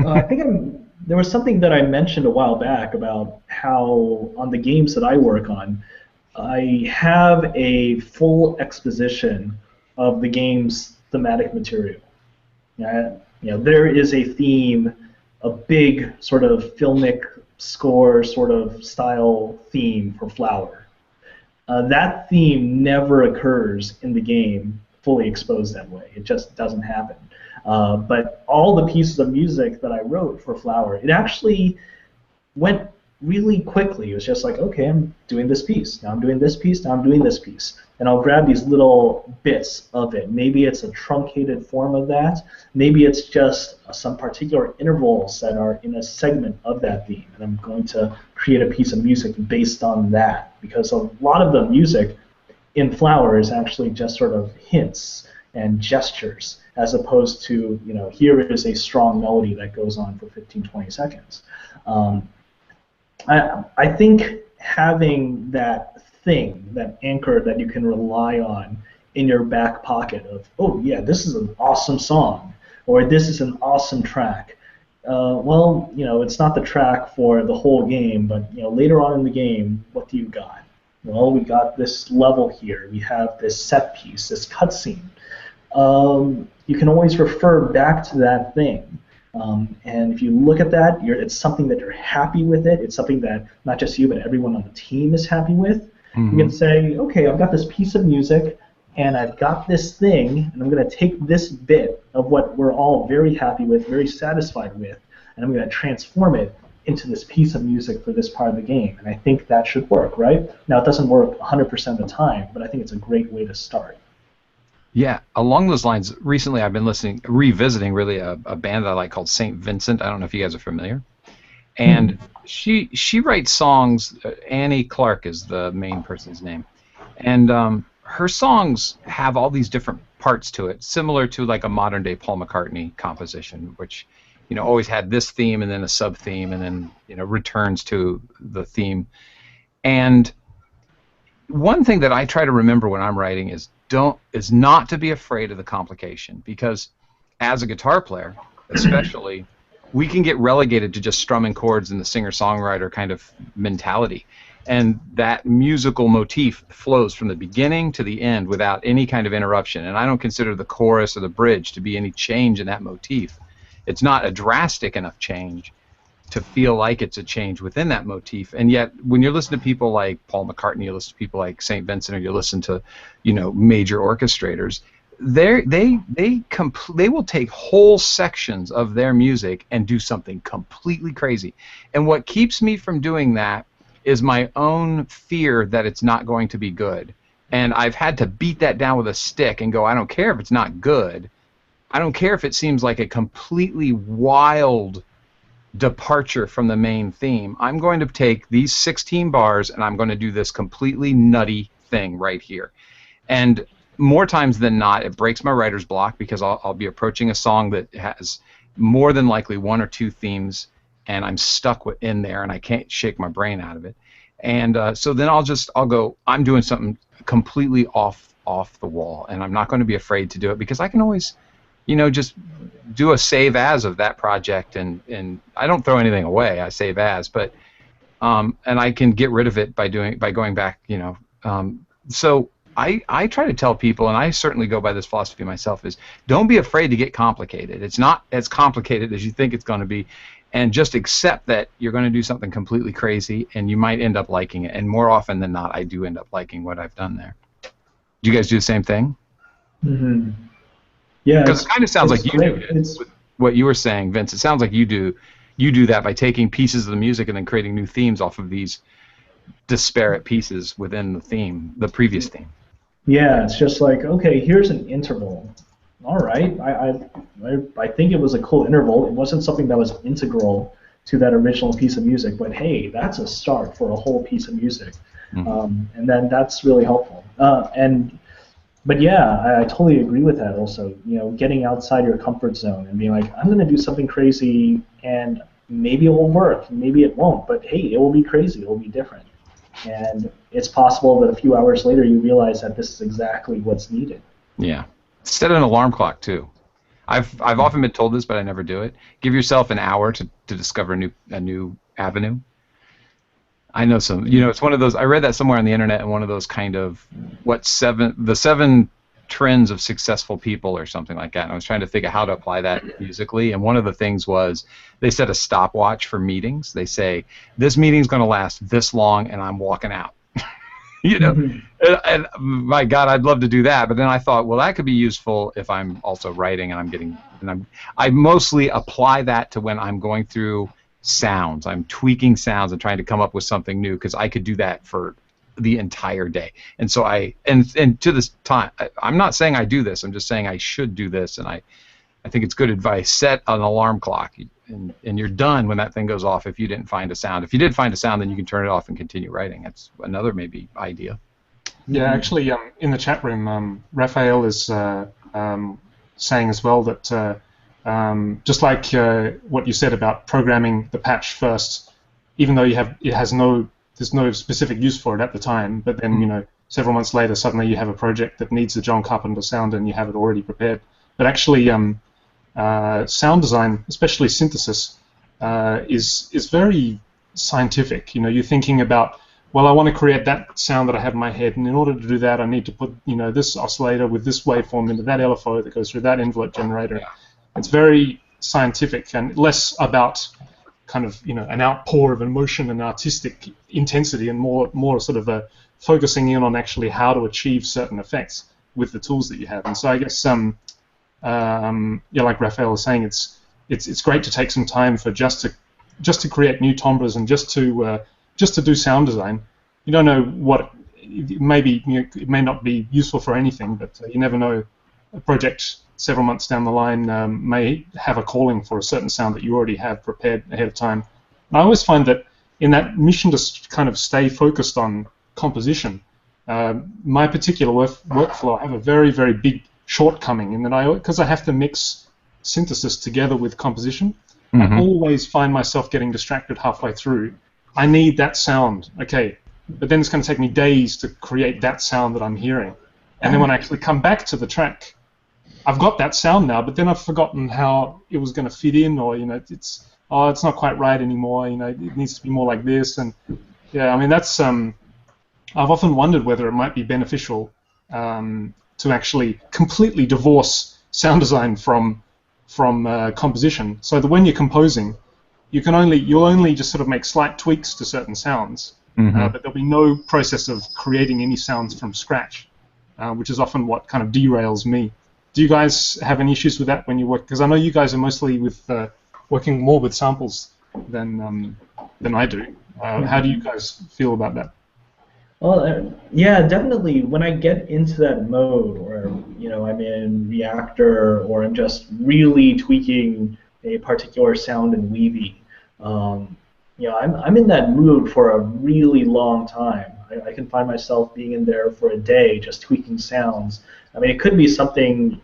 S4: I think there was something that I mentioned a while back about how on the games that I work on, I have a full exposition of the game's thematic material. There is a theme, a big sort of filmic score sort of style theme for Flower. That theme never occurs in the game fully exposed that way. It just doesn't happen. But all the pieces of music that I wrote for Flower, it actually went really quickly. It was just like, okay, I'm doing this piece, now I'm doing this piece, now I'm doing this piece. And I'll grab these little bits of it. Maybe it's a truncated form of that. Maybe it's just some particular intervals that are in a segment of that theme. And I'm going to create a piece of music based on that. Because a lot of the music in Flower is actually just sort of hints and gestures, as opposed to, here is a strong melody that goes on for 15, 20 seconds. I think having that thing, that anchor that you can rely on in your back pocket of, oh yeah, this is an awesome song, or this is an awesome track. It's not the track for the whole game, but later on in the game, what do you got? Well, we got this level here. We have this set piece, this cutscene. You can always refer back to that thing. And if you look at that, it's something that you're happy with it. It's something that not just you, but everyone on the team is happy with. You can say, okay, I've got this piece of music, and I've got this thing, and I'm going to take this bit of what we're all very happy with, very satisfied with, and I'm going to transform it into this piece of music for this part of the game. And I think that should work, right? Now, it doesn't work 100% of the time, but I think it's a great way to start.
S1: Yeah, along those lines, recently I've been revisiting really a band that I like called St. Vincent. I don't know if you guys are familiar. And she writes songs. Annie Clark is the main person's name. And her songs have all these different parts to it, similar to like a modern-day Paul McCartney composition, which always had this theme and then a sub-theme and then returns to the theme. And one thing that I try to remember when I'm writing is not to be afraid of the complication, because as a guitar player, especially, we can get relegated to just strumming chords in the singer-songwriter kind of mentality. And that musical motif flows from the beginning to the end without any kind of interruption. And I don't consider the chorus or the bridge to be any change in that motif. It's not a drastic enough change to feel like it's a change within that motif. And yet, when you listen to people like Paul McCartney, you listen to people like St. Vincent, or you listen to, major orchestrators, they will take whole sections of their music and do something completely crazy. And what keeps me from doing that is my own fear that it's not going to be good. And I've had to beat that down with a stick and go, I don't care if it's not good. I don't care if it seems like a completely wild departure from the main theme. I'm going to take these 16 bars and I'm going to do this completely nutty thing right here. And more times than not, it breaks my writer's block, because I'll be approaching a song that has more than likely one or two themes, and I'm stuck in there and I can't shake my brain out of it. And so then I'll go, I'm doing something completely off the wall, and I'm not going to be afraid to do it, because I can always just do a save as of that project, and I don't throw anything away. I save as, but and I can get rid of it by going back. So I try to tell people, and I certainly go by this philosophy myself, is don't be afraid to get complicated. It's not as complicated as you think it's going to be, and just accept that you're going to do something completely crazy, and you might end up liking it. And more often than not, I do end up liking what I've done there. Do you guys do the same thing?
S4: Mm-hmm. Yeah,
S1: because it kind of sounds like you do it. What you were saying, Vince, it sounds like you do that by taking pieces of the music and then creating new themes off of these disparate pieces within the previous theme.
S4: Yeah, it's just like, okay, here's an interval. All right, I think it was a cool interval. It wasn't something that was integral to that original piece of music, but hey, that's a start for a whole piece of music. Mm-hmm. And then that's really helpful. But yeah, I totally agree with that also. Getting outside your comfort zone and being like, I'm going to do something crazy, and maybe it will work, maybe it won't, but hey, it will be crazy, it will be different. And it's possible that a few hours later you realize that this is exactly what's needed.
S1: Yeah. Set an alarm clock too. I've often been told this, but I never do it. Give yourself an hour to discover a new avenue. I know some. It's one of those. I read that somewhere on the internet, and one of those kind of the seven trends of successful people or something like that. And I was trying to think of how to apply that musically. And one of the things was they set a stopwatch for meetings. They say this meeting's going to last this long, and I'm walking out. you know.
S4: Mhm.
S1: And my God, I'd love to do that. But then I thought, well, that could be useful if I'm also writing I mostly apply that to when I'm going through sounds. I'm tweaking sounds and trying to come up with something new because I could do that for the entire day. And so and to this time, I'm not saying I do this. I'm just saying I should do this. And I think it's good advice. Set an alarm clock, and you're done when that thing goes off if you didn't find a sound. If you did find a sound, then you can turn it off and continue writing. That's another maybe idea.
S2: Yeah, actually, in the chat room, Raphael is saying as well that just like what you said about programming the patch first, even though there's no specific use for it at the time, but then several months later, suddenly you have a project that needs the John Carpenter sound and you have it already prepared. But actually, sound design, especially synthesis, is very scientific. You're thinking about, well, I want to create that sound that I have in my head, and in order to do that, I need to put this oscillator with this waveform into that LFO that goes through that envelope generator. It's very scientific and less about kind of an outpour of emotion and artistic intensity, and more sort of focusing in on actually how to achieve certain effects with the tools that you have. And so I guess like Raphael was saying, it's great to take some time for just to create new timbres and just to do sound design. You don't know what it may not be useful for anything, but you never know. A project several months down the line may have a calling for a certain sound that you already have prepared ahead of time. And I always find that in that mission to kind of stay focused on composition, my particular workflow, I have a very, very big shortcoming in that because I have to mix synthesis together with composition, I always find myself getting distracted halfway through. I need that sound, okay, but then it's going to take me days to create that sound that I'm hearing. And then when I actually come back to the track, I've got that sound now, but then I've forgotten how it was going to fit in, or it's not quite right anymore. It needs to be more like this, and yeah, I mean that's I've often wondered whether it might be beneficial to actually completely divorce sound design from composition, so that when you're composing, you'll only just sort of make slight tweaks to certain sounds, but there'll be no process of creating any sounds from scratch, which is often what kind of derails me. Do you guys have any issues with that when you work? Because I know you guys are mostly working more with samples than I do. How do you guys feel about that?
S4: Well, yeah, definitely. When I get into that mode where I'm in Reactor or I'm just really tweaking a particular sound in Weavy, I'm in that mood for a really long time. I can find myself being in there for a day just tweaking sounds. I mean, it could be something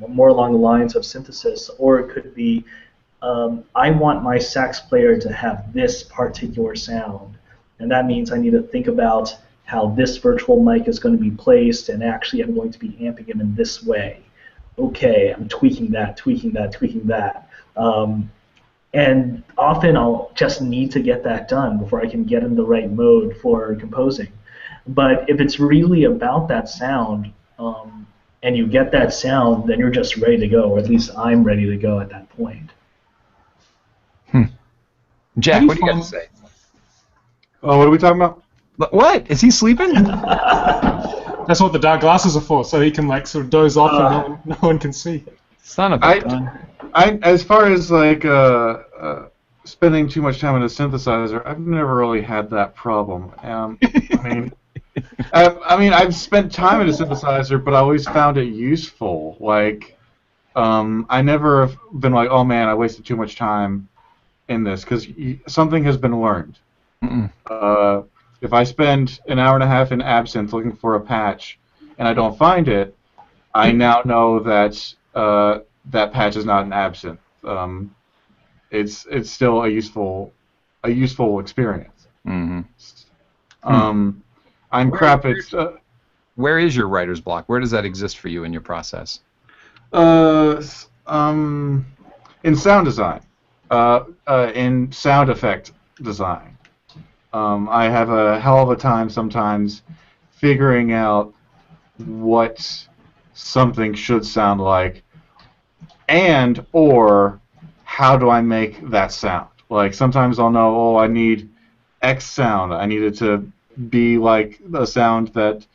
S4: more along the lines of synthesis, or it could be I want my sax player to have this particular sound, and that means I need to think about how this virtual mic is going to be placed, and actually I'm going to be amping him in this way. Okay, I'm tweaking that. And often I'll just need to get that done before I can get in the right mode for composing. But if it's really about that sound, and you get that sound, then you're just ready to go, or at least I'm ready to go at that point.
S1: Jack, what do you got to say?
S3: Oh, what are we talking about?
S1: What? Is he sleeping?
S2: That's what the dark glasses are for, so he can like sort of doze off and no one can see.
S1: Son of a gun.
S3: As far as like spending too much time on a synthesizer, I've never really had that problem. I've spent time in a synthesizer, but I always found it useful. Like, I never have been like, oh man, I wasted too much time in this, because something has been learned. If I spend an hour and a half in Absinthe looking for a patch and I don't find it, I now know that that patch is not an Absinthe. It's still a useful experience. I'm crap at.
S1: Where is your writer's block? Where does that exist for you in your process?
S3: In sound design, in sound effect design. I have a hell of a time sometimes figuring out what something should sound like, or how do I make that sound. Like sometimes I'll know, oh, I need X sound. I need it to be like a sound that,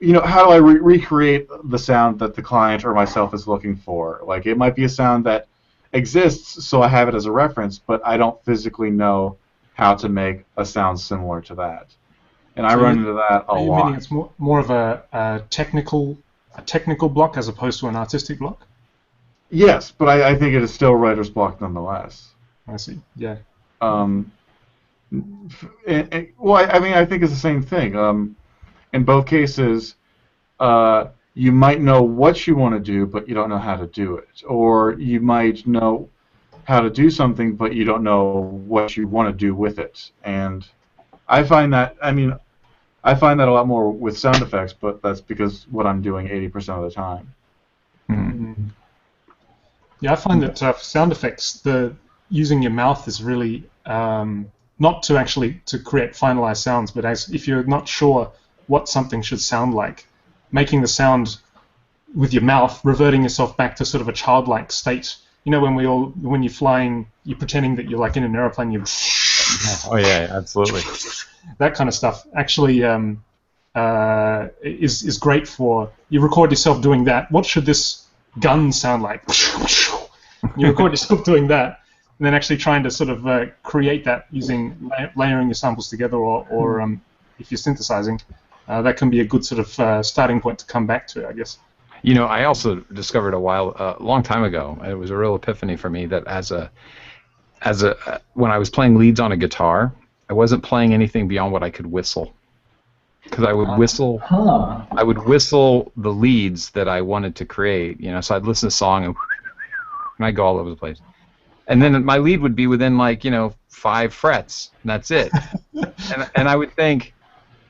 S3: how do I recreate the sound that the client or myself is looking for? Like, it might be a sound that exists, so I have it as a reference, but I don't physically know how to make a sound similar to that. And I run into that a lot.
S2: Are you meaning it's more of a technical block as opposed to an artistic block?
S3: Yes, but I think it is still writer's block nonetheless.
S2: I see. Yeah.
S3: Well, I think it's the same thing. In both cases, you might know what you want to do, but you don't know how to do it. Or you might know how to do something, but you don't know what you want to do with it. And I find that, I find that a lot more with sound effects, but that's because what I'm doing 80% of the time.
S2: Mm-hmm. Yeah, I find that for sound effects, using your mouth is really not to create finalized sounds, but if you're not sure what something should sound like, making the sound with your mouth, reverting yourself back to sort of a childlike state. When you're flying, you're pretending that you're like in an airplane.
S1: Oh yeah, absolutely.
S2: That kind of stuff actually is great for. You record yourself doing that. What should this gun sound like? You record yourself doing that, and then actually trying to sort of create that using layering your samples together, or if you're synthesizing, that can be a good sort of starting point to come back to, I guess.
S1: I also discovered a long time ago, it was a real epiphany for me that when I was playing leads on a guitar, I wasn't playing anything beyond what I could whistle. Because I would whistle, I would whistle the leads that I wanted to create. So I'd listen to a song and I'd go all over the place. And then my lead would be within 5 frets, and that's it. and I would think,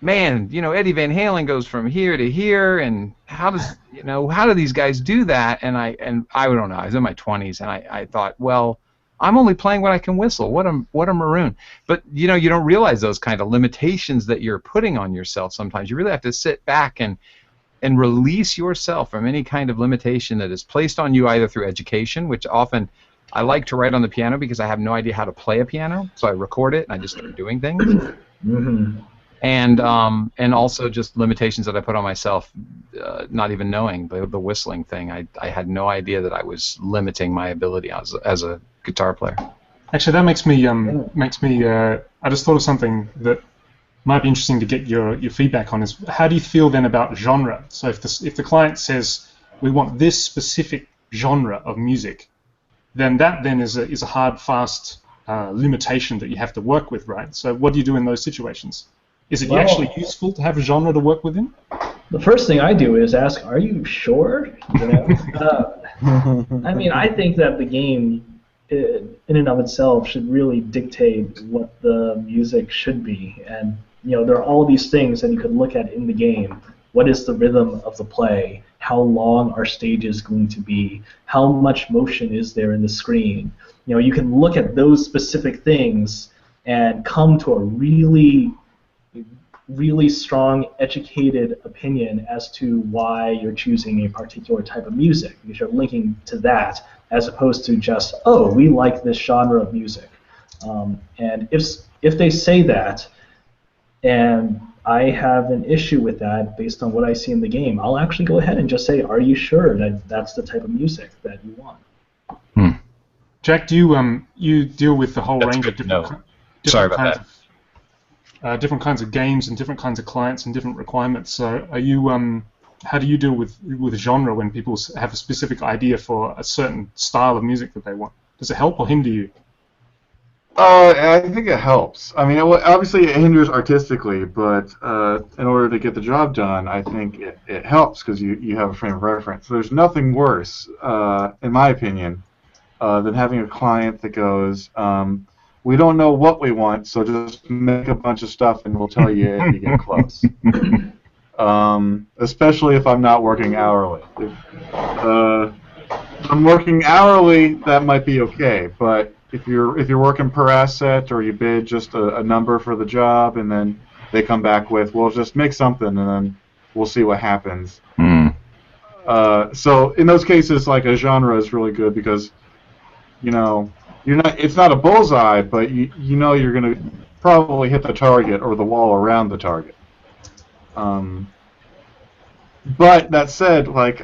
S1: man, Eddie Van Halen goes from here to here, and how do these guys do that? And I don't know. I was in my 20s, and I thought, well, I'm only playing what I can whistle. What a maroon. But you don't realize those kind of limitations that you're putting on yourself sometimes. You really have to sit back and release yourself from any kind of limitation that is placed on you either through education, which often I like to write on the piano because I have no idea how to play a piano, so I record it and I just start doing things. Mm-hmm. And also just limitations that I put on myself, not even knowing the whistling thing. I had no idea that I was limiting my ability as a guitar player.
S2: Actually, that makes me I just thought of something that might be interesting to get your feedback on. Is how do you feel then about genre? So if the client says we want this specific genre of music, then that is a hard, fast limitation that you have to work with, right? So what do you do in those situations? Is it actually useful to have a genre to work within?
S4: The first thing I do is ask, "Are you sure?" I think that the game, in and of itself, should really dictate what the music should be. And there are all these things that you could look at in the game. What is the rhythm of the play? How long are stages going to be? How much motion is there in the screen? You can look at those specific things and come to a really strong, educated opinion as to why you're choosing a particular type of music, because you're linking to that as opposed to just, oh, we like this genre of music. And if they say that, and I have an issue with that based on what I see in the game, I'll actually go ahead and just say, are you sure that that's the type of music that you want?
S2: Jack, do you deal with the whole range of different different kinds of games and different kinds of clients and different requirements? So are you how do you deal with genre when people have a specific idea for a certain style of music that they want? Does it help or hinder you?
S3: I think it helps. Obviously it hinders artistically, but in order to get the job done, I think it helps because you have a frame of reference. So there's nothing worse, in my opinion, than having a client that goes, we don't know what we want, so just make a bunch of stuff and we'll tell you if you get close. Especially if I'm not working hourly. If I'm working hourly, that might be okay, but if you're working per asset or you bid just a number for the job and then they come back with, well, just make something and then we'll see what happens. So in those cases, like a genre is really good because, it's not a bullseye, but you're gonna probably hit the target or the wall around the target. But that said, like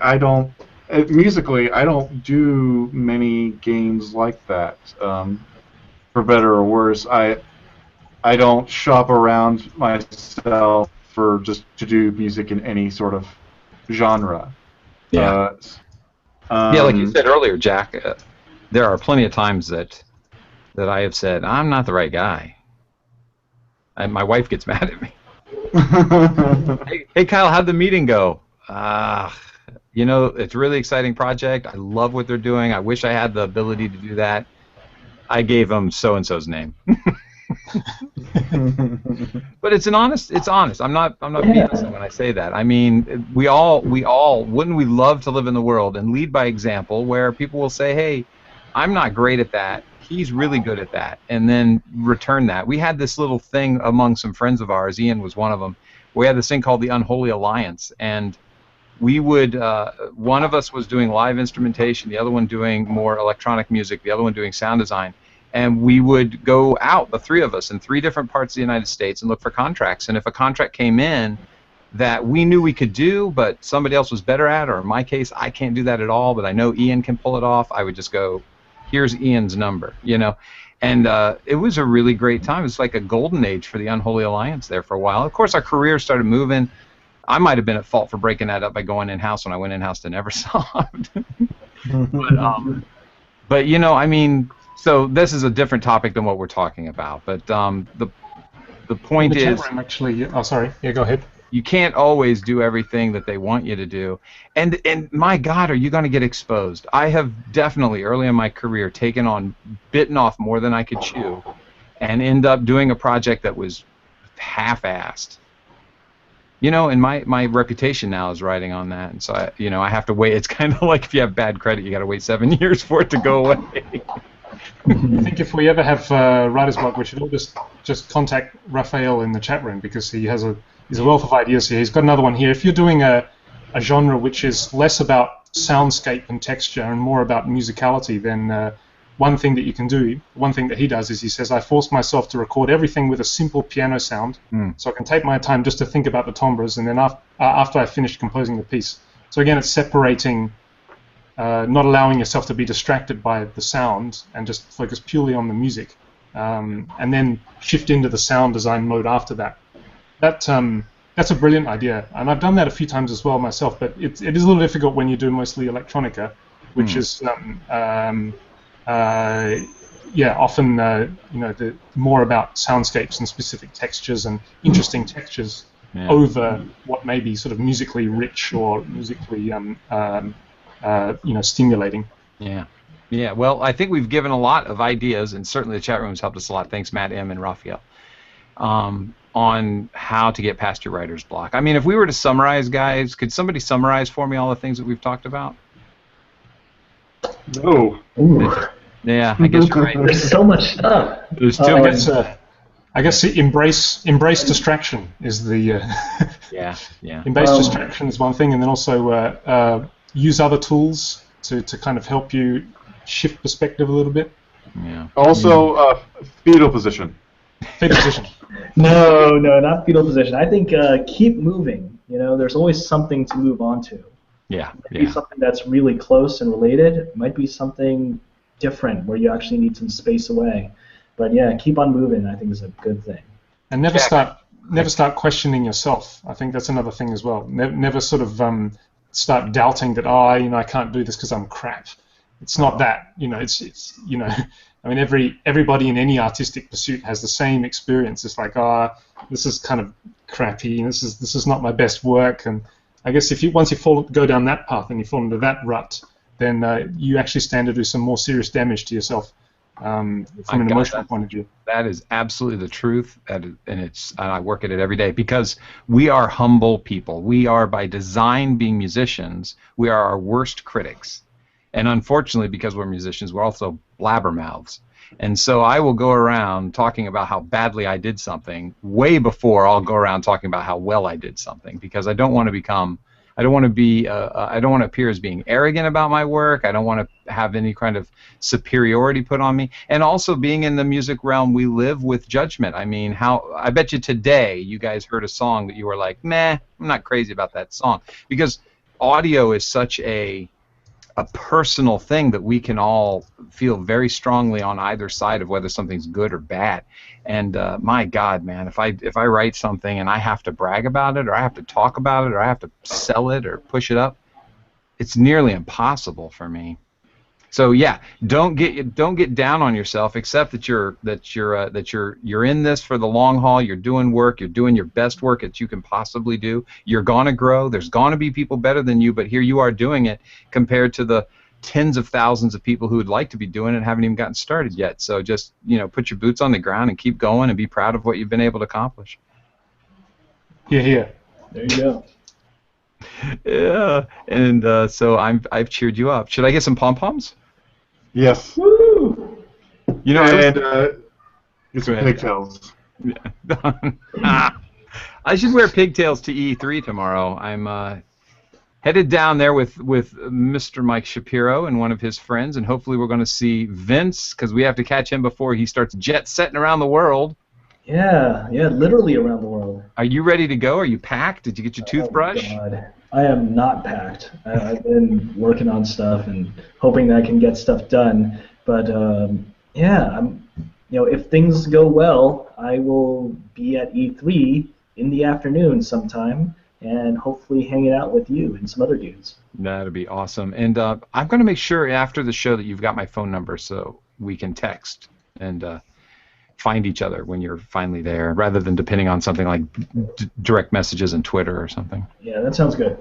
S3: musically, I don't do many games like that. For better or worse, I don't shop around myself for just to do music in any sort of genre.
S1: Yeah. Yeah, like you said earlier, Jack, there are plenty of times that I have said, I'm not the right guy. And my wife gets mad at me. Hey, Kyle, how'd the meeting go? It's a really exciting project. I love what they're doing. I wish I had the ability to do that. I gave them so-and-so's name. But it's honest. I'm not BSing when I say that. I mean, we all wouldn't we love to live in the world and lead by example where people will say, hey, I'm not great at that. He's really good at that, and then return that. We had this little thing among some friends of ours. Ian was one of them. We had this thing called the Unholy Alliance, and we would one of us was doing live instrumentation, the other one doing more electronic music, the other one doing sound design. And we would go out, the three of us, in 3 different parts of the United States and look for contracts. And if a contract came in that we knew we could do, but somebody else was better at, or in my case, I can't do that at all, but I know Ian can pull it off, I would just go, here's Ian's number, And it was a really great time. It's like a golden age for the Unholy Alliance there for a while. Of course, our careers started moving. I might have been at fault for breaking that up by going in-house when I went in-house to Neversoft. But I mean... So this is a different topic than what we're talking about, but the point
S2: the
S1: is,
S2: chat room actually. Oh, sorry. Yeah, go ahead.
S1: You can't always do everything that they want you to do, and my God, are you going to get exposed? I have definitely early in my career bitten off more than I could chew, and end up doing a project that was half-assed. And my reputation now is riding on that, and so I have to wait. It's kind of like if you have bad credit, you got to wait 7 years for it to go away.
S2: I think if we ever have writer's block, we should all just contact Raphael in the chat room because he's a wealth of ideas here. He's got another one here. If you're doing a genre which is less about soundscape and texture and more about musicality, then one thing that you can do, one thing that he does is he says, I force myself to record everything with a simple piano sound so I can take my time just to think about the timbres, and then after I finish composing the piece. So again, it's separating... not allowing yourself to be distracted by the sound and just focus purely on the music, and then shift into the sound design mode after that. That's a brilliant idea, and I've done that a few times as well myself. But it is a little difficult when you do mostly electronica, which is often the more about soundscapes and specific textures and interesting textures over what may be sort of musically rich or musically stimulating.
S1: Yeah. Well, I think we've given a lot of ideas, and certainly the chat room has helped us a lot. Thanks, Matt M. and Raphael, on how to get past your writer's block. I mean, if we were to summarize, guys, could somebody summarize for me all the things that we've talked about?
S3: No.
S1: Yeah, I guess you're right.
S4: There's so much stuff.
S1: There's too much.
S2: I guess embrace distraction is the embrace distraction is one thing, and then also use other tools to kind of help you shift perspective a little bit.
S1: Yeah.
S3: Also, fetal position.
S2: Fetal position.
S4: No, not fetal position. I think keep moving. There's always something to move on to.
S1: Yeah.
S4: It might be something that's really close and related. It might be something different where you actually need some space away. But yeah, keep on moving. I think is a good thing.
S2: And never start questioning yourself. I think that's another thing as well. Never sort of start doubting that I can't do this because I'm crap. It's not that. It's I mean everybody in any artistic pursuit has the same experience. It's like this is kind of crappy. This is not my best work. And I guess once you go down that path and you fall into that rut, then you actually stand to do some more serious damage to yourself. From an emotional point of view.
S1: That is absolutely the truth, and I work at it every day because we are humble people. We are, by design, being musicians, we are our worst critics. And unfortunately, because we're musicians, we're also blabbermouths. And so I will go around talking about how badly I did something way before I'll go around talking about how well I did something, because I don't want to become I don't want to be. I don't want to appear as being arrogant about my work. I don't want to have any kind of superiority put on me. And also, being in the music realm, we live with judgment. I mean, I bet you today you guys heard a song that you were like, meh, I'm not crazy about that song, because audio is such a personal thing that we can all feel very strongly on either side of whether something's good or bad. And my God, man, if I write something and I have to brag about it, or I have to talk about it, or I have to sell it or push it up, it's nearly impossible for me. So yeah, don't get down on yourself. Accept that you're in this for the long haul. You're doing work. You're doing your best work that you can possibly do. You're gonna grow. There's gonna be people better than you, but here you are doing it compared to the tens of thousands of people who would like to be doing it and haven't even gotten started yet. So just put your boots on the ground and keep going and be proud of what you've been able to accomplish.
S2: Yeah.
S4: There you go.
S1: Yeah, and so I've cheered you up. Should I get some pom poms?
S3: Yes.
S4: Woo!
S3: And get some
S1: Go ahead.
S3: pigtails.
S1: Yeah. I should wear pigtails to E3 tomorrow. I'm headed down there with Mr. Mike Shapiro and one of his friends, and hopefully we're going to see Vince, because we have to catch him before he starts jet-setting around the world.
S4: Yeah, literally around the world.
S1: Are you ready to go? Are you packed? Did you get your toothbrush?
S4: Oh, God. I am not packed. I've been working on stuff and hoping that I can get stuff done. But if things go well, I will be at E3 in the afternoon sometime, and hopefully hanging out with you and some other dudes.
S1: That'd be awesome. And I'm going to make sure after the show that you've got my phone number so we can text and find each other when you're finally there, rather than depending on something like direct messages and Twitter or something.
S4: Yeah, that sounds good.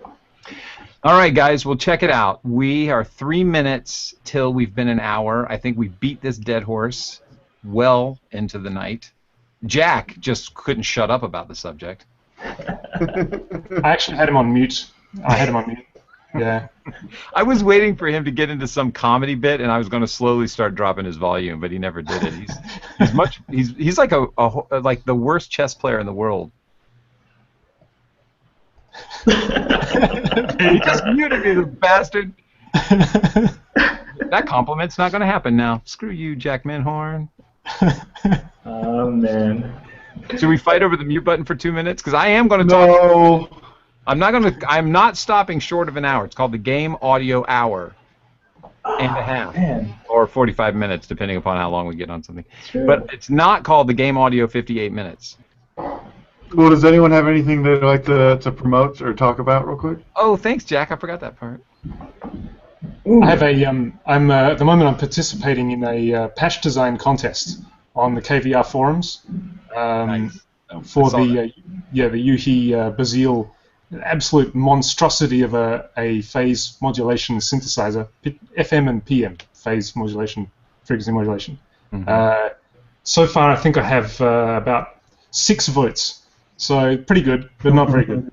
S1: All right, guys, well, check it out. We are 3 minutes till we've been an hour. I think we beat this dead horse well into the night. Jack just couldn't shut up about the subject.
S2: I actually had him on mute. Yeah.
S1: I was waiting for him to get into some comedy bit, and I was going to slowly start dropping his volume, but he never did it. He's like like the worst chess player in the world. He just muted me, the bastard. That compliment's not going to happen now. Screw you, Jack Menhorn.
S4: Oh, man.
S1: Should we fight over the mute button for 2 minutes? Because I am going to talk.
S3: No.
S1: I'm not stopping short of an hour. It's called the Game Audio Hour and a half,
S4: Man.
S1: or 45 minutes, depending upon how long we get on something.
S4: True.
S1: But it's not called the Game Audio 58 minutes.
S3: Well, does anyone have anything they'd like to promote or talk about real quick?
S1: Oh, thanks, Jack. I forgot that part.
S2: I have I'm at the moment I'm participating in a patch design contest on the KVR forums.
S1: Nice.
S2: For the Yuhi Basile, absolute monstrosity of a phase modulation synthesizer, FM and PM phase modulation, frequency modulation.
S1: Mm-hmm.
S2: So far, I think I have about 6 votes. So pretty good, but not very good.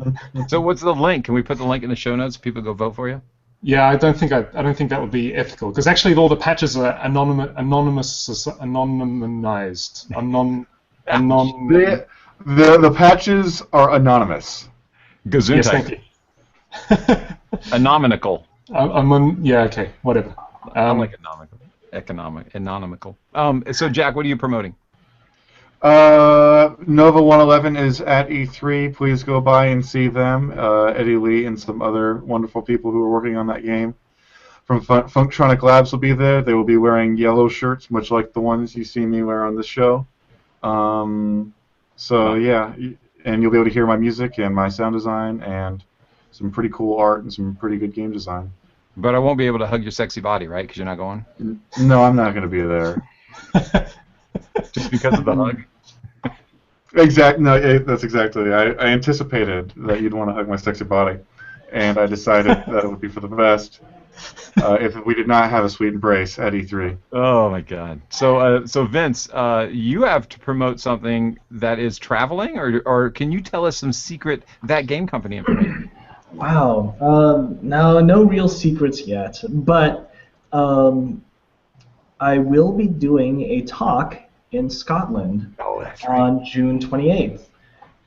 S1: So what's the link? Can we put the link in the show notes so people go vote for you?
S2: Yeah, I don't think that would be ethical, because actually all the patches are anonymized.
S3: The patches are anonymous.
S1: Gesundheit.
S2: Yes, thank you.
S1: Anonymical.
S2: Yeah, okay, whatever.
S1: I like anonymical. So Jack, what are you promoting?
S3: Nova 111 is at E3. Please go by and see them. Eddie Lee and some other wonderful people who are working on that game from Funktronic Labs will be there. They will be wearing yellow shirts, much like the ones you see me wear on this show. So yeah, and you'll be able to hear my music and my sound design and some pretty cool art and some pretty good game design.
S1: But I won't be able to hug your sexy body, right? Because you're not going?
S3: No, I'm not going to be there.
S1: Just because of the hug?
S3: No, that's exactly. I anticipated that you'd want to hug my sexy body, and I decided that it would be for the best if we did not have a sweet embrace at E3.
S1: Oh my God! So Vince, you have to promote something that is traveling, or can you tell us some secret That Game Company information?
S4: Wow. No real secrets yet, but I will be doing a talk in Scotland on June 28th.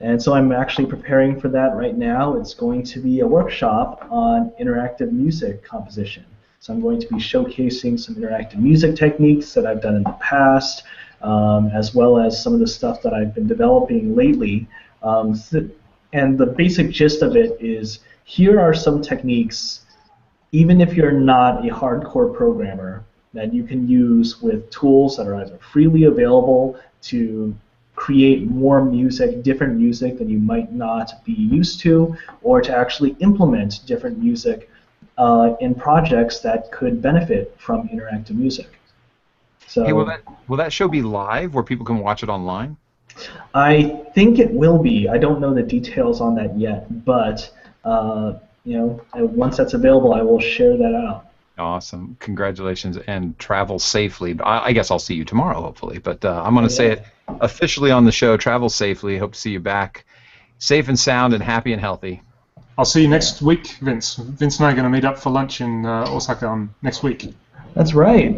S4: And so I'm actually preparing for that right now. It's going to be a workshop on interactive music composition. So I'm going to be showcasing some interactive music techniques that I've done in the past, as well as some of the stuff that I've been developing lately. And the basic gist of it is, here are some techniques, even if you're not a hardcore programmer, that you can use with tools that are either freely available to create more music, different music than you might not be used to, or to actually implement different music in projects that could benefit from interactive music. So,
S1: Hey, will that show be live where people can watch it online?
S4: I think it will be. I don't know the details on that yet, but once that's available, I will share that out.
S1: Awesome. Congratulations, and travel safely. I guess I'll see you tomorrow, hopefully. But I'm going to say it officially on the show. Travel safely. Hope to see you back safe and sound and happy and healthy.
S2: I'll see you next week, Vince. Vince and I are going to meet up for lunch in Osaka next week.
S4: That's right.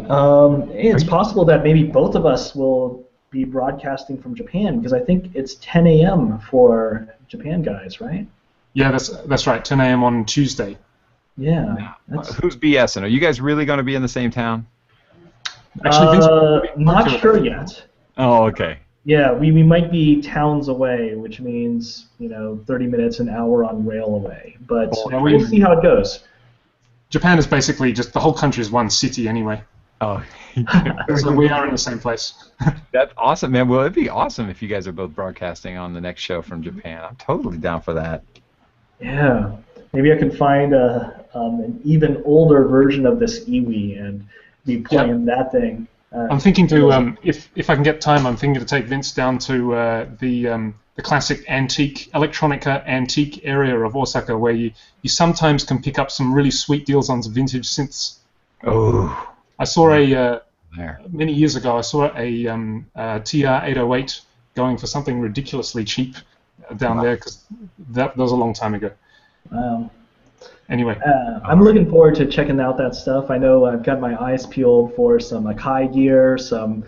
S4: It's possible that maybe both of us will be broadcasting from Japan, because I think it's 10 a.m. for Japan guys, right?
S2: Yeah, that's right. 10 a.m. on Tuesday.
S4: Yeah.
S1: Who's BSing? Are you guys really going to be in the same town?
S2: Actually, Vince,
S4: not sure yet.
S1: Oh, okay.
S4: Yeah, we might be towns away, which means 30 minutes, an hour on rail away. But we'll see how it goes.
S2: Japan is basically just the whole country is one city anyway.
S1: Oh.
S2: So we are in the same place.
S1: That's awesome, man. Well, it'd be awesome if you guys are both broadcasting on the next show from Japan. I'm totally down for that.
S4: Yeah. Maybe I can find an even older version of this iwi and be playing that thing.
S2: I'm thinking to, if I can get time, I'm thinking to take Vince down to the classic electronica antique area of Osaka, where you sometimes can pick up some really sweet deals on vintage synths.
S1: Oh.
S2: I saw many years ago, I saw a TR-808 going for something ridiculously cheap down there, because that was a long time ago. Anyway.
S4: I'm looking forward to checking out that stuff. I know I've got my eyes peeled for some Akai gear, some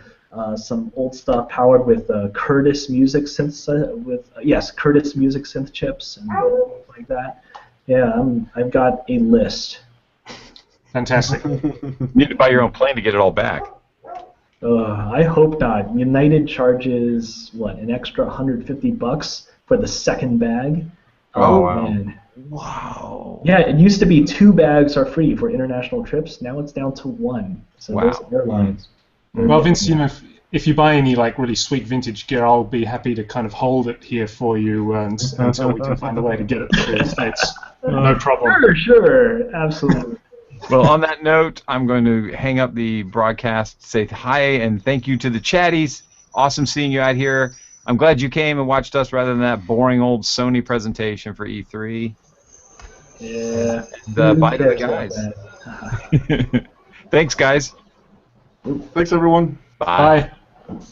S4: old stuff powered with Curtis Music synth Curtis Music synth chips and like that. Yeah, I've got a list.
S2: Fantastic.
S1: You need to buy your own plane to get it all back.
S4: I hope not. United charges an extra $150 for the second bag.
S1: Oh wow.
S4: Man.
S1: Wow.
S4: Yeah, it used to be 2 bags are free for international trips. Now it's down to 1. So those airlines.
S2: Well, Vince, if you buy any really sweet vintage gear, I'll be happy to kind of hold it here for you until we can find a way to get it to the States. No problem.
S4: Sure, absolutely.
S1: Well, on that note, I'm going to hang up the broadcast, say hi, and thank you to the chatties. Awesome seeing you out here. I'm glad you came and watched us rather than that boring old Sony presentation for E3.
S4: Yeah.
S1: And bye to the guys. Thanks, guys.
S3: Thanks, everyone.
S1: Bye.
S2: Bye.